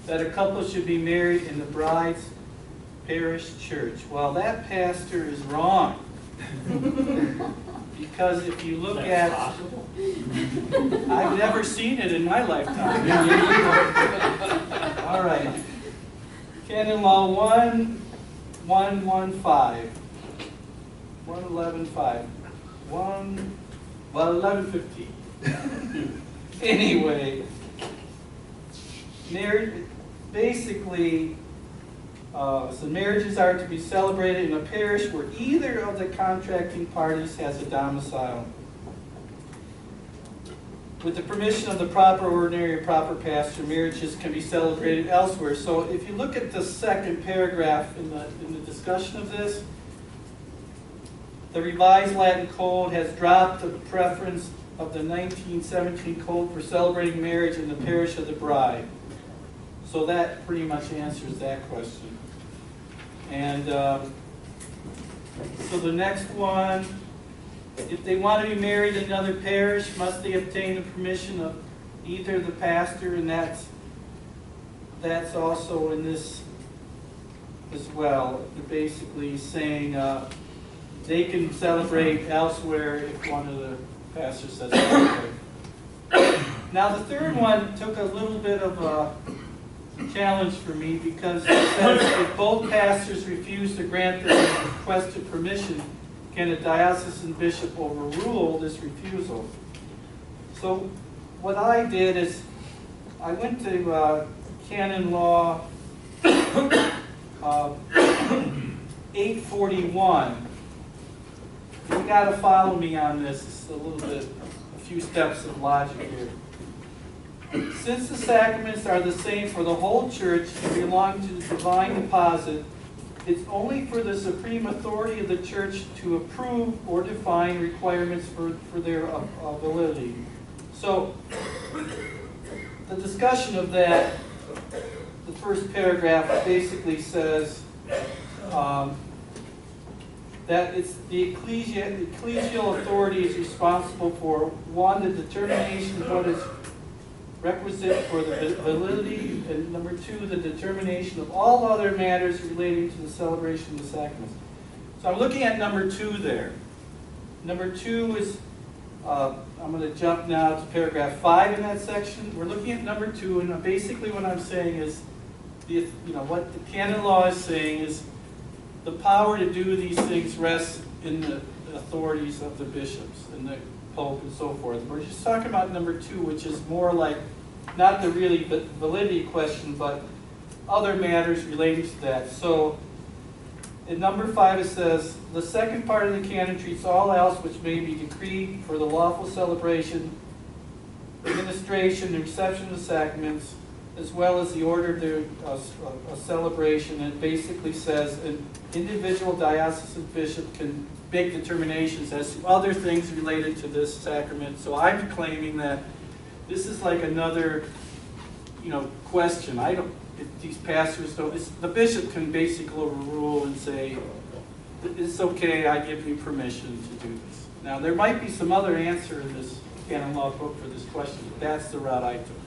that a couple should be married in the bride's parish church. Well, that pastor is wrong. Because if you look at, I've never seen it in my lifetime. All right. Canon Law 1115. 1115. 1115. Anyway, basically, so marriages are to be celebrated in a parish where either of the contracting parties has a domicile. With the permission of the proper ordinary or proper pastor, marriages can be celebrated elsewhere. So if you look at the second paragraph in the discussion of this, the Revised Latin Code has dropped the preference of the 1917 Code for celebrating marriage in the parish of the bride. So that pretty much answers that question. And so the next one, if they want to be married in another parish, must they obtain the permission of either the pastor, and that's also in this as well. They're basically saying they can celebrate elsewhere if one of the pastors says okay. Now the third one took a little bit of a challenge for me, because it says if both pastors refuse to grant the requested permission, can a diocesan bishop overrule this refusal? So what I did is I went to Canon Law 841. You got to follow me on this. It's a few steps of logic here. Since the sacraments are the same for the whole church and belong to the divine deposit, it's only for the supreme authority of the church to approve or define requirements for their validity. So, the discussion of that, the first paragraph basically says, that it's the ecclesial authority is responsible for, one, the determination of what is requisite for the validity, and number two, the determination of all other matters relating to the celebration of the sacraments. So I'm looking at number 2 there. Number 2 is, I'm going to jump now to paragraph 5 in that section. We're looking at number 2, and basically what I'm saying is, what the canon law is saying is the power to do these things rests in the authorities of the bishops and the Pope and so forth. We're just talking about number 2, which is more like not the really validity question, but other matters relating to that. So in number 5 it says, the second part of the canon treats all else which may be decreed for the lawful celebration, administration, and reception of the sacraments, as well as the order of a celebration. It basically says an individual diocesan bishop can make determinations as to other things related to this sacrament. So I'm claiming that this is like another, question. If these pastors don't, the bishop can basically overrule and say, it's okay, I give you permission to do this. Now, there might be some other answer in this canon law book for this question, but that's the route I took.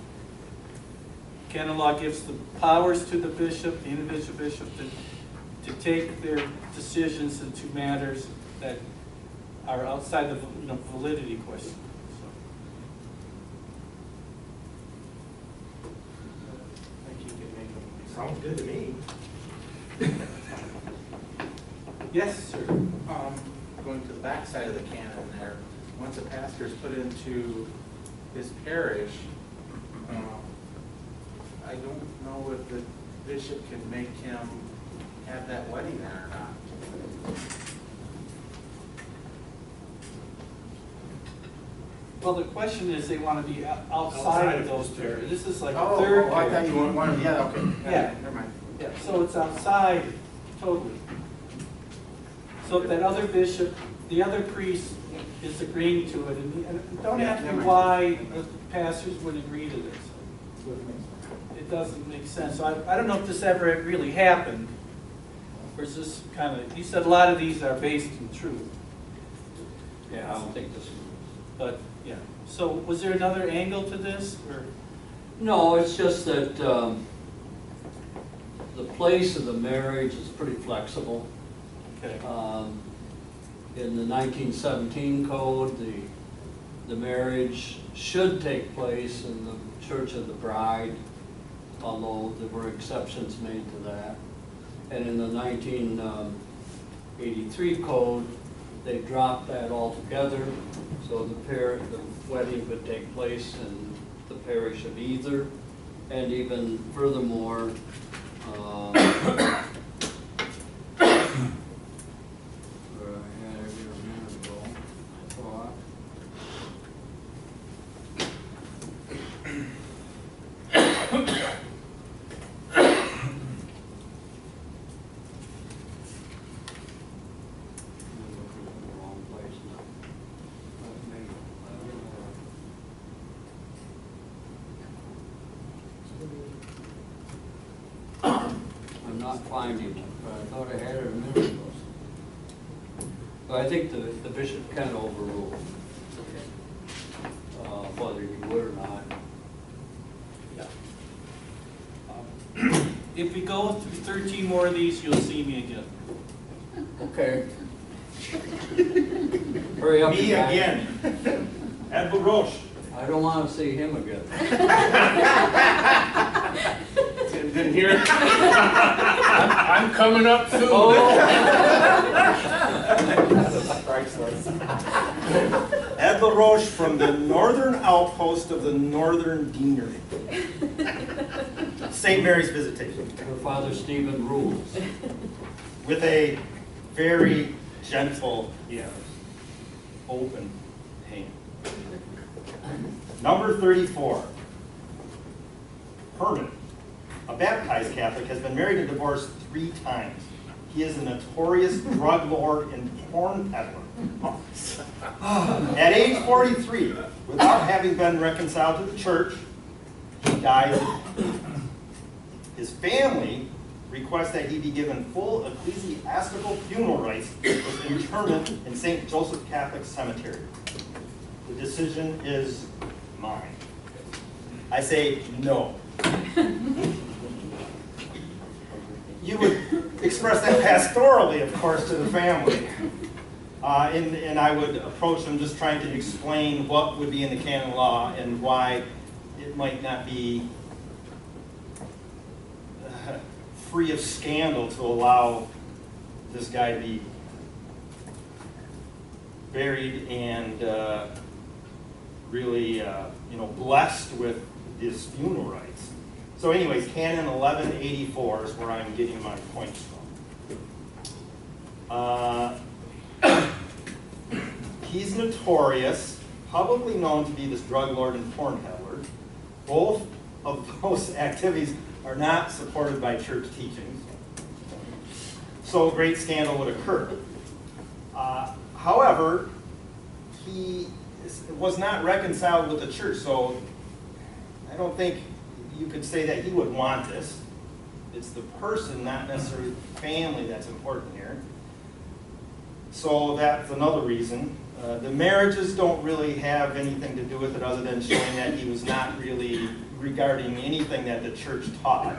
Canon law gives the powers to the bishop, the individual bishop, to take their decisions into matters that are outside the validity question. Sounds good to me. Yes, sir. Going to the back side of the canon there, once a pastor is put into his parish, I don't know if the bishop can make him have that wedding there or not. Well, the question is, they want to be outside of those two. This is like a third. Oh, I thought you wanted, yeah, okay. Yeah. Never mind. Yeah, so it's outside totally. So if that other bishop, the other priest is agreeing to it, and don't ask me why the pastors would agree to this. It doesn't make sense. So I don't know if this ever really happened. Or is this kind of, you said a lot of these are based in truth. Yeah, I don't think this is. But, yeah. So was there another angle to this, or? No, it's just that the place of the marriage is pretty flexible. Okay. In the 1917 code, the marriage should take place in the Church of the Bride, although there were exceptions made to that. And in the 1983 code, they dropped that altogether, so the wedding could take place in the parish of either. And even furthermore, I'm not finding it, but I thought I had it a minute ago. But I think the bishop can overrule, whether you would or not. Yeah. If we go through 13 more of these, you'll see me again. Okay. Hurry up. Me you guys. again. Ed LaRoche. I don't want to see him again. Didn't hear it? I'm coming up soon. Ed LaRoche from the northern outpost of the Northern Deanery. St. Mary's Visitation. Where Father Stephen rules. With a very gentle, open hand. Number 34. Herman, a baptized Catholic, has been married and divorced 3 times. He is a notorious drug lord and porn peddler. At age 43, without having been reconciled to the church, he dies. His family requests that he be given full ecclesiastical funeral rites with interment in St. Joseph Catholic Cemetery. The decision is mine. I say no. You would express that pastorally, of course, to the family. And I would approach them just trying to explain what would be in the canon law and why it might not be free of scandal to allow this guy to be buried and really blessed with his funeral rites. So anyways, Canon 1184 is where I'm getting my points from. He's notorious, publicly known to be this drug lord and porn peddler. Both of those activities are not supported by church teachings. So a great scandal would occur. However, he was not reconciled with the church, so I don't think you could say that he would want this. It's the person, not necessarily the family, that's important here. So that's another reason. The marriages don't really have anything to do with it other than showing that he was not really regarding anything that the church taught.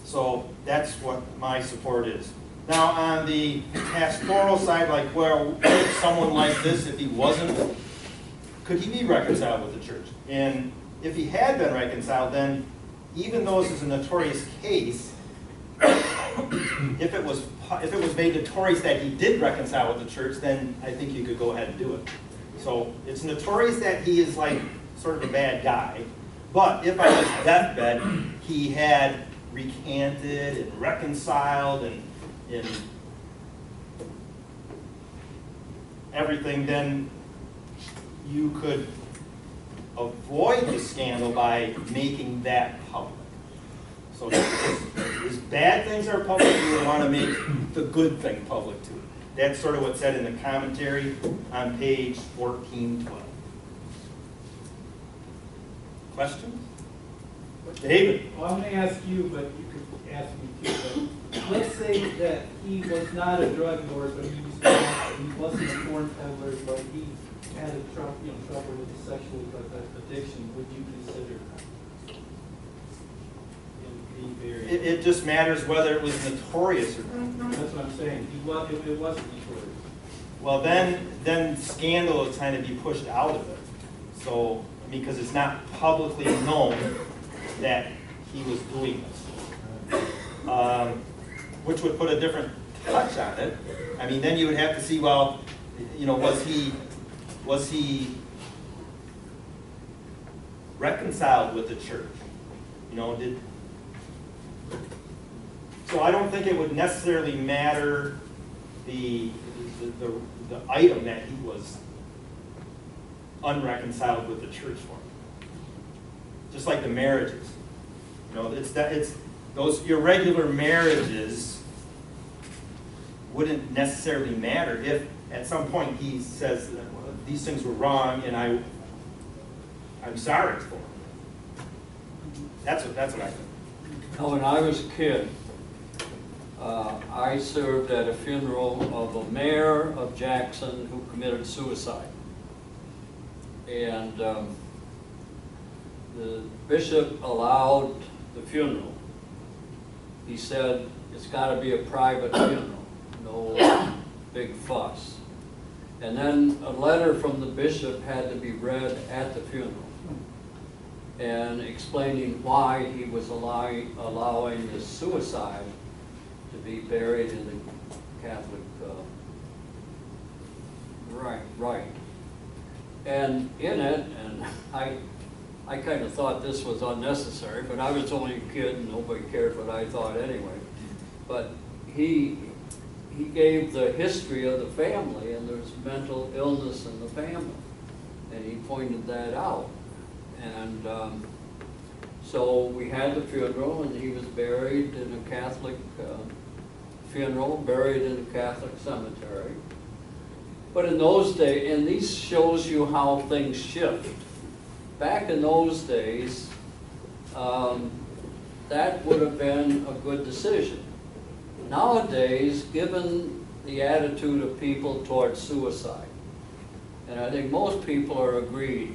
So that's what my support is. Now on the pastoral side, like, well, someone like this, if he wasn't, could he be reconciled with the church? And if he had been reconciled, then even though this is a notorious case, if it was made notorious that he did reconcile with the church, then I think you could go ahead and do it. So it's notorious that he is like sort of a bad guy, but if on his deathbed he had recanted and reconciled and everything, then you could avoid the scandal by making that public. So as bad things are public, you would want to make the good thing public too. That's sort of what's said in the commentary on page 1412. Questions? David? Well, I'm going to ask you, but you could ask me too. But let's say that he was not a drug lord, but he wasn't a porn peddler, but he had trouble with the sexual addiction. Would you consider him being buried? It just matters whether it was notorious or not. That's what I'm saying. It wasn't notorious. Well, then scandal will kind of be pushed out of it. So, because it's not publicly known that he was doing this. Which would put a different touch on it. I mean, then you would have to see, well, was he reconciled with the church? So I don't think it would necessarily matter the item that he was unreconciled with the church for. Just like the marriages. It's those irregular marriages wouldn't necessarily matter if at some point he says that, well, these things were wrong and I'm sorry for them. That's what I think. Now, when I was a kid, I served at a funeral of a mayor of Jackson who committed suicide. And the bishop allowed the funeral. He said, it's got to be a private funeral, no big fuss. And then a letter from the bishop had to be read at the funeral and explaining why he was allowing the suicide to be buried in the Catholic rite. And in it, and I kind of thought this was unnecessary, but I was only a kid and nobody cared what I thought anyway. But he gave the history of the family, and there's mental illness in the family, and he pointed that out. And so we had the funeral, and he was buried in a Catholic funeral, buried in a Catholic cemetery. But in those days, and this shows you how things shift. Back in those days, that would have been a good decision. Nowadays, given the attitude of people towards suicide, and I think most people are agreed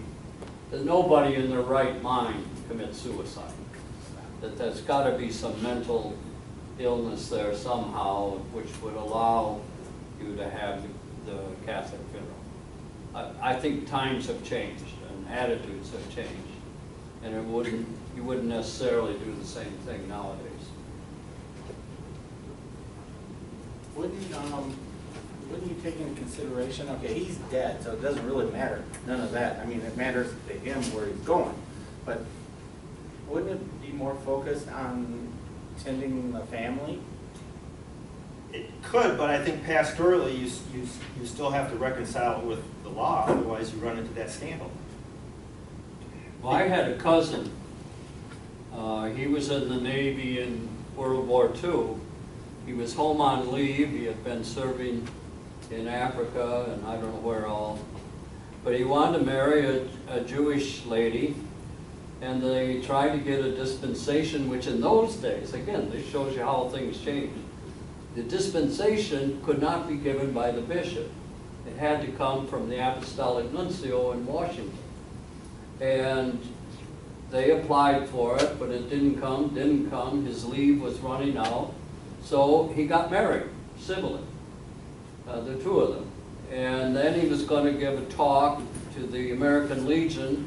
that nobody in their right mind commits suicide, that there's got to be some mental illness there somehow which would allow you to have the Catholic funeral. I think times have changed and attitudes have changed, and you wouldn't necessarily do the same thing nowadays. Wouldn't you take into consideration, okay, he's dead, so it doesn't really matter, none of that. I mean, it matters to him where he's going. But wouldn't it be more focused on tending the family? It could, but I think pastorally, you still have to reconcile it with the law, otherwise you run into that scandal. Well, I had a cousin, he was in the Navy in World War II. He was home on leave, he had been serving in Africa and I don't know where all. But he wanted to marry a Jewish lady, and they tried to get a dispensation, which in those days, again, this shows you how things changed. The dispensation could not be given by the bishop. It had to come from the apostolic nuncio in Washington. And they applied for it, but it didn't come. His leave was running out. So he got married, civilly, the two of them. And then he was going to give a talk to the American Legion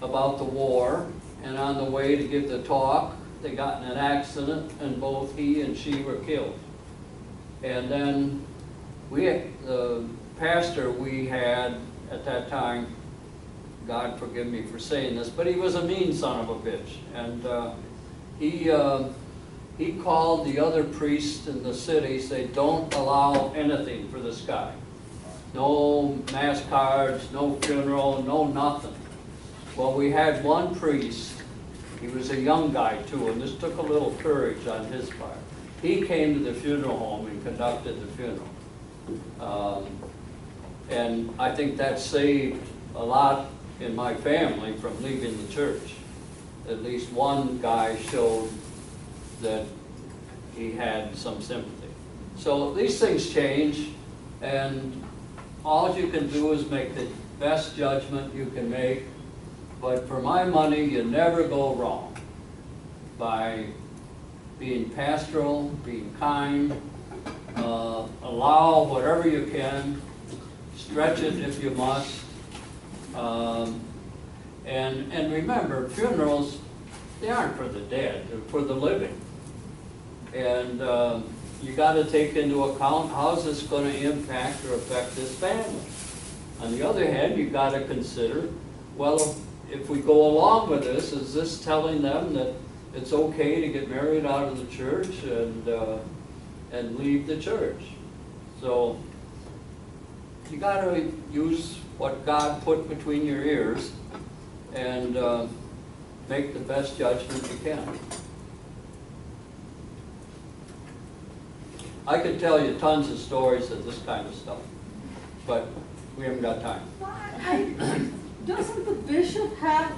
about the war. And on the way to give the talk, they got in an accident, and both he and she were killed. And then the pastor we had at that time, God forgive me for saying this, but he was a mean son of a bitch. And he called the other priests in the city, said, don't allow anything for this guy. No mass cards, no funeral, no nothing. Well, we had one priest, he was a young guy too, and this took a little courage on his part. He came to the funeral home and conducted the funeral. And I think that saved a lot in my family from leaving the church. At least one guy showed that he had some sympathy. So these things change, and all you can do is make the best judgment you can make. But for my money, you never go wrong by being pastoral, being kind, allow whatever you can, stretch it if you must. And remember, funerals, they aren't for the dead, they're for the living. And you got to take into account, how's this going to impact or affect this family? On the other hand, you got to consider, well, if we go along with this, is this telling them that it's okay to get married out of the church and leave the church? So you got to use what God put between your ears and make the best judgment you can. I could tell you tons of stories of this kind of stuff, but we haven't got time. Doesn't the bishop have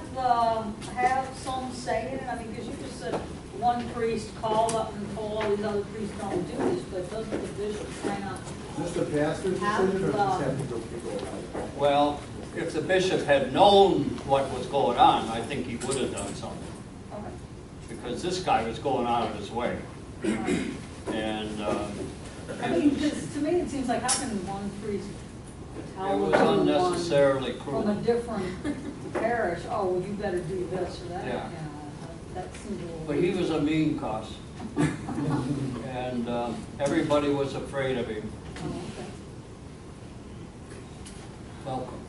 some say in it? I mean, because you just said one priest called up and told all these other priests don't do this, but doesn't the bishop kind of Is this the pastor's decision, or does this have to go people? Well, if the bishop had known what was going on, I think he would have done something. Okay. Because this guy was going out of his way. And I mean, because to me, it seems like how can one priest tell it was someone unnecessarily from a cruel. different parish, oh, well, you better do this or that? Yeah. You know, that seems a little. But he was a mean cuss. And everybody was afraid of him. Oh, okay. Welcome.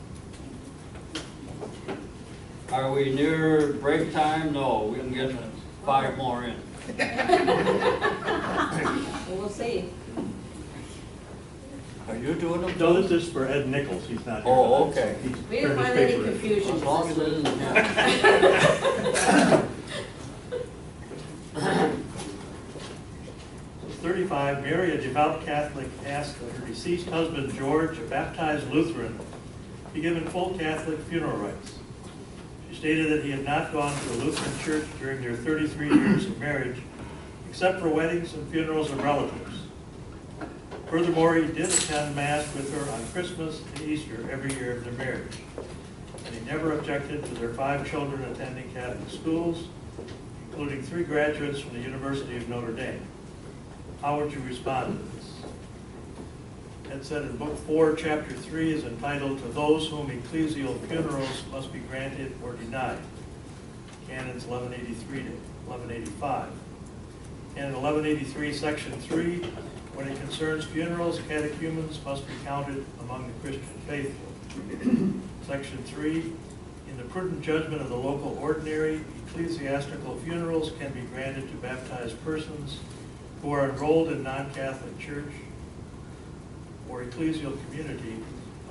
Are we near break time? No, we can get 5 more in. We'll see. Are you doing them? No, this is for Ed Nichols, he's not here. Oh, okay. He's We didn't turned his find any paper in. confusion. As long as it isn't him. 35, Mary, a devout Catholic, asked that her deceased husband, George, a baptized Lutheran, be given full Catholic funeral rites. She stated that he had not gone to a Lutheran church during their 33 years of marriage, except for weddings and funerals of relatives. Furthermore, he did attend Mass with her on Christmas and Easter every year of their marriage. And he never objected to their 5 children attending Catholic schools, including 3 graduates from the University of Notre Dame. How would you respond to this? It said in Book 4, Chapter 3 is entitled, "To Those Whom Ecclesial Funerals Must Be Granted or Denied." Canons 1183 to 1185. Canon 1183, Section 3, when it concerns funerals, catechumens must be counted among the Christian faithful. Section 3, in the prudent judgment of the local ordinary, ecclesiastical funerals can be granted to baptized persons who are enrolled in non-Catholic church or ecclesial community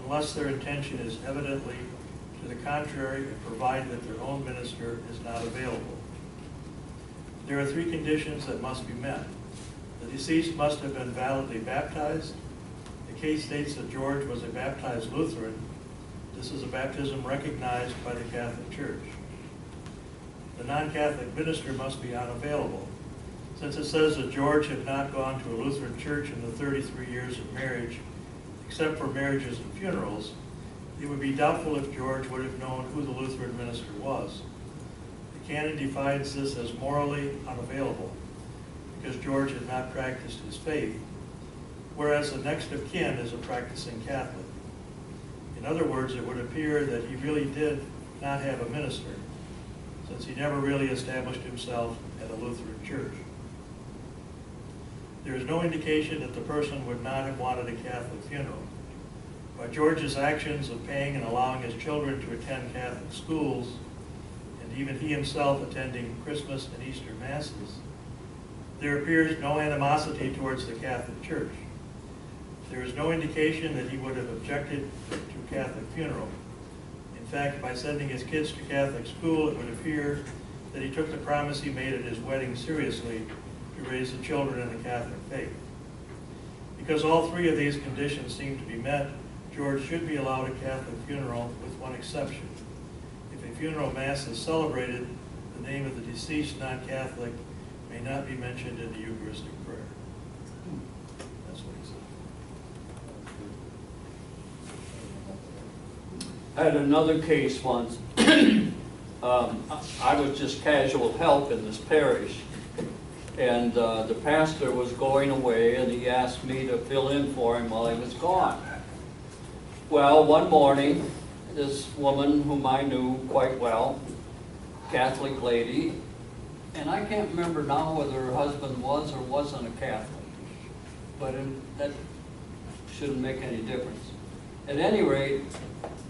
unless their intention is evidently to the contrary and provided that their own minister is not available. There are 3 conditions that must be met. The deceased must have been validly baptized. The case states that George was a baptized Lutheran. This is a baptism recognized by the Catholic Church. The non-Catholic minister must be unavailable. Since it says that George had not gone to a Lutheran church in the 33 years of marriage, except for marriages and funerals, it would be doubtful if George would have known who the Lutheran minister was. The canon defines this as morally unavailable, because George had not practiced his faith, whereas the next of kin is a practicing Catholic. In other words, it would appear that he really did not have a minister, since he never really established himself at a Lutheran church. There is no indication that the person would not have wanted a Catholic funeral. By George's actions of paying and allowing his children to attend Catholic schools, and even he himself attending Christmas and Easter Masses, there appears no animosity towards the Catholic Church. There is no indication that he would have objected to a Catholic funeral. In fact, by sending his kids to Catholic school, it would appear that he took the promise he made at his wedding seriously to raise the children in the Catholic faith. Because all 3 of these conditions seem to be met, George should be allowed a Catholic funeral with one exception. If a funeral mass is celebrated, the name of the deceased non-Catholic may not be mentioned in the Eucharistic prayer. That's what he said. I had another case once. I was just casual help in this parish, and the pastor was going away, and he asked me to fill in for him while he was gone. Well, one morning, this woman whom I knew quite well, Catholic lady, and I can't remember now whether her husband was or wasn't a Catholic, but that shouldn't make any difference. At any rate,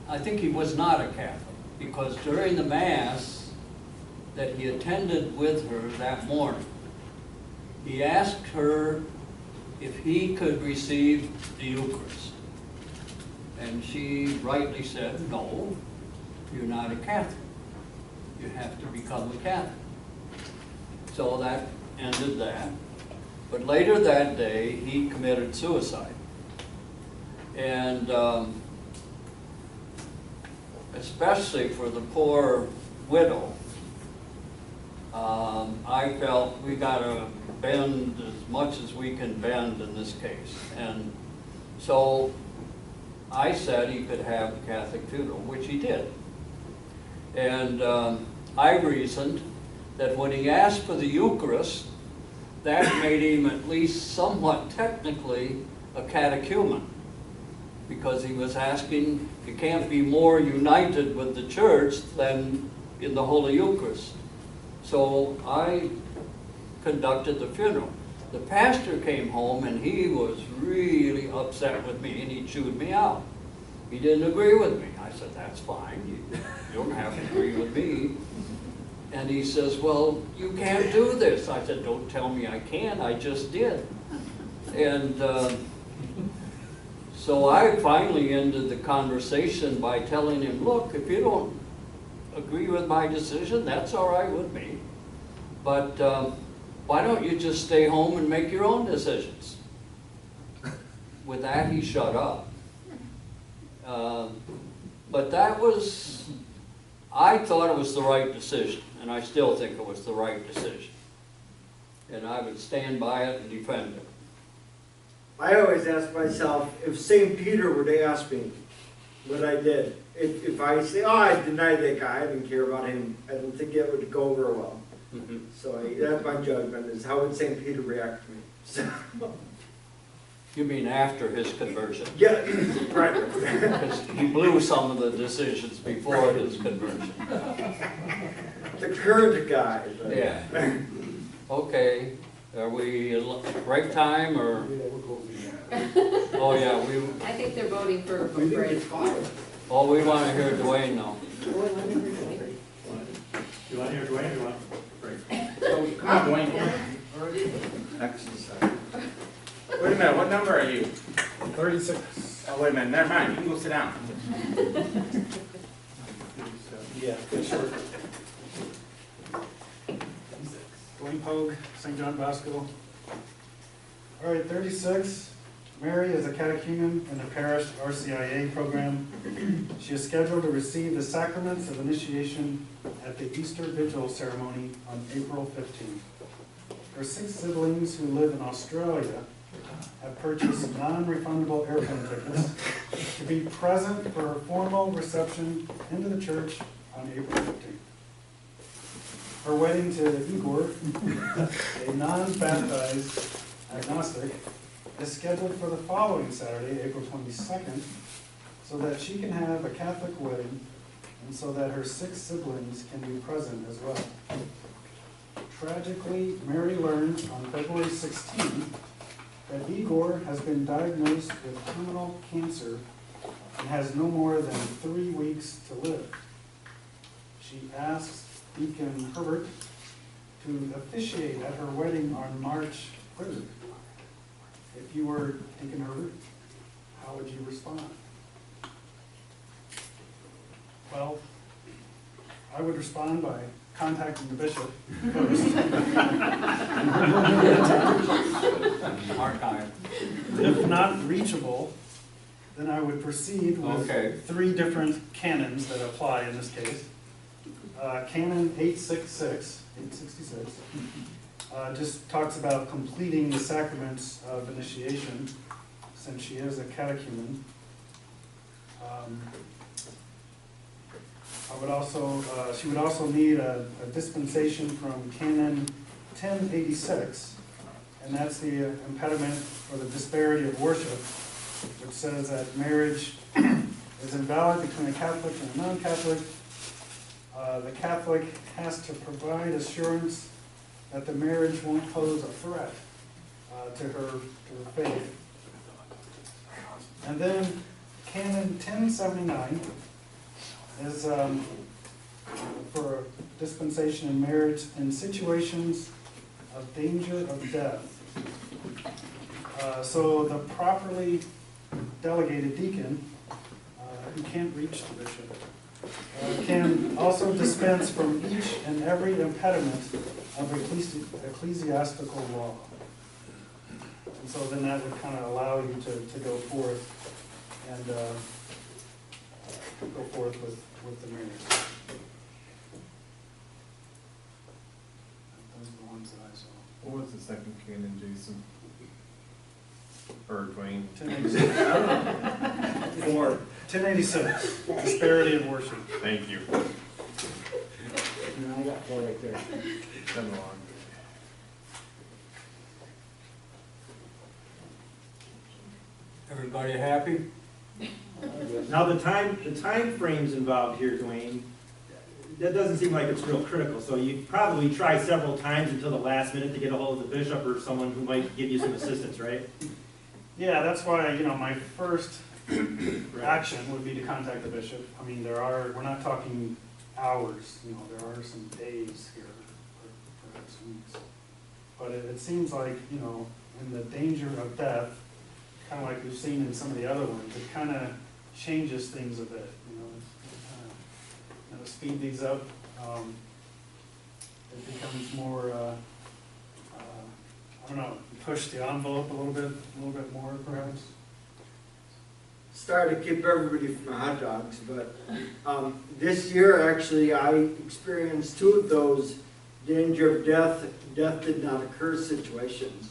I think he was not a Catholic, because during the Mass that he attended with her that morning, he asked her if he could receive the Eucharist. And she rightly said, no, you're not a Catholic. You have to become a Catholic. So that ended that. But later that day, he committed suicide. And especially for the poor widow, I felt we got to bend as much as we can bend in this case. And so I said he could have a Catholic funeral, which he did. And I reasoned that when he asked for the Eucharist, that made him at least somewhat technically a catechumen, because he was asking, you can't be more united with the church than in the Holy Eucharist. So I conducted the funeral. The pastor came home and he was really upset with me, and he chewed me out. He didn't agree with me. I said, that's fine, you don't have to agree with me. And he says, well, you can't do this. I said, don't tell me I can't, I just did. And so I finally ended the conversation by telling him, look, if you don't agree with my decision, that's all right with me. But why don't you just stay home and make your own decisions? With that, he shut up. But that was, I thought it was the right decision, and I still think it was the right decision. And I would stand by it and defend it. I always ask myself, if St. Peter were to ask me what I did, if I say, oh, I denied that guy, I didn't care about him, I don't think it would go over well. So that's my judgment, is how would St. Peter react to me? So, You mean after his conversion? yeah, right. Because he blew some of the decisions before his conversion. The current guy. But. Yeah. Okay, are we break time or? Oh, yeah, I think they're voting for a break. oh, we want to hear Dwayne now. Do you want to hear Dwayne or do you want break? So, come on, Dwayne. Wait a minute, what number are you? 36. Oh, wait a minute, never mind, you can go sit down. Yeah, short. Dwayne Pogue, St. John Bosco. All right, 36. Mary is a catechumen in the parish RCIA program. She is scheduled to receive the sacraments of initiation at the Easter Vigil ceremony on April 15th. Her 6 siblings who live in Australia have purchased non-refundable airplane tickets to be present for her formal reception into the church on April 15th. Her wedding to Igor, a non-baptized agnostic, is scheduled for the following Saturday, April 22nd, so that she can have a Catholic wedding and so that her 6 siblings can be present as well. Tragically, Mary learns on February 16th that Igor has been diagnosed with terminal cancer and has no more than 3 weeks to live. She asks Deacon Herbert to officiate at her wedding on March 3rd. If you were Deacon Herbert, how would you respond? Well, I would respond by contacting the bishop first. Archive. If not reachable, then I would proceed with Okay. 3 different canons that apply in this case. Canon 866 just talks about completing the sacraments of initiation, since she is a catechumen. She would also need a dispensation from Canon 1086, and that's the impediment for the disparity of worship, which says that marriage is invalid between a Catholic and a non-Catholic. The Catholic has to provide assurance that the marriage won't pose a threat to her faith. And then Canon 1079 is for dispensation in marriage in situations of danger of death. So the properly delegated deacon, who can't reach the bishop, can also dispense from each and every impediment of ecclesiastical law. And so then that would kind of allow you to go forth and go forth with the marriage. Those are the ones that I saw. What was the second canon, Jason? Or Dwayne? 1086. 1086, disparity of worship. Thank you. I got 4 right there. It's been a long day. Everybody happy? Now, the time frames involved here, Dwayne, that doesn't seem like it's real critical. So you probably try several times until the last minute to get a hold of the bishop or someone who might give you some assistance, right? Yeah, that's why, my first action would be to contact the bishop. I mean, we're not talking hours, there are some days here, or perhaps weeks. But it seems like, in the danger of death, kind of like we've seen in some of the other ones, it kind of changes things a bit, to speed these up. It becomes more, push the envelope a little bit more perhaps. Sorry to keep everybody from hot dogs, but this year, actually, I experienced 2 of those danger of death did not occur situations.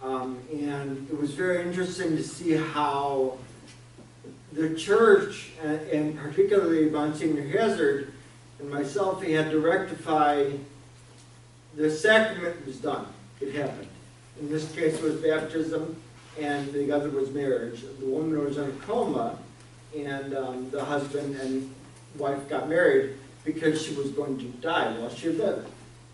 And it was very interesting to see how the church, and particularly Monsignor Hazard and myself, he had to rectify the sacrament was done. It happened. In this case, it was baptism, and the other was marriage. The woman was in a coma, and the husband and wife got married because she was going to die while she lived.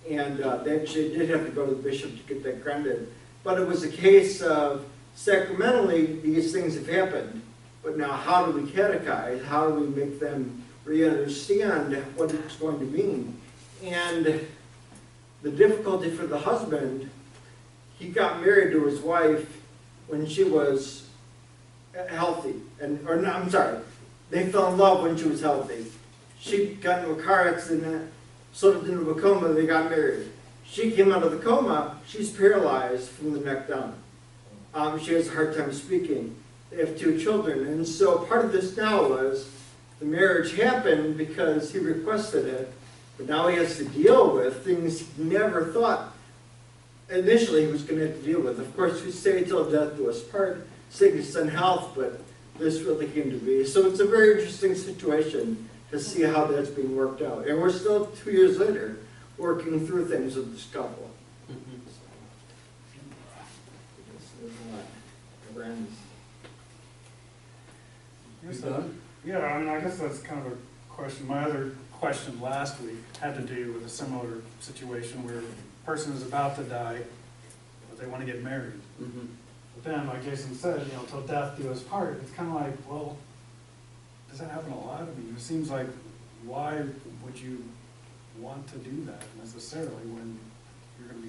And they actually did have to go to the bishop to get that granted. But it was a case of sacramentally, these things have happened. But now how do we catechize? How do we make them re-understand what it's going to mean? And the difficulty for the husband, he got married to his wife when she was healthy. They fell in love when she was healthy. She got into a car accident, slipped into a coma, they got married. She came out of the coma, she's paralyzed from the neck down. She has a hard time speaking. They have 2 children, and so part of this now was the marriage happened because he requested it, but now he has to deal with things he never thought initially he was going to have to deal with. Of course, we say till death do us part, sickness and health, but this really came to be. So it's a very interesting situation to see how that's being worked out. And we're still 2 years later working through things with this couple. Yeah, I mean, I guess that's kind of a question. My other question last week had to do with a similar situation where a person is about to die, but they want to get married. But then, like Jason said, till death do us part. It's kind of like, well, does that happen a lot? I mean, it seems like, why would you want to do that necessarily when you're going to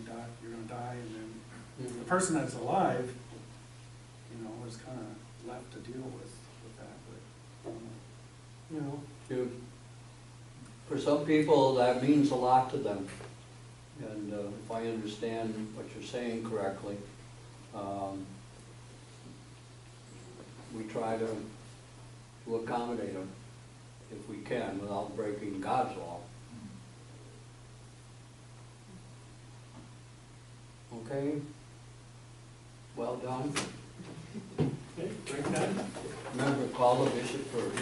die, and then the person that's alive, is kind of left to deal with that. But, For some people, that means a lot to them. And if I understand what you're saying correctly, we try to accommodate them if we can without breaking God's law. Okay? Well done. Okay, break that. Remember, call the bishop first.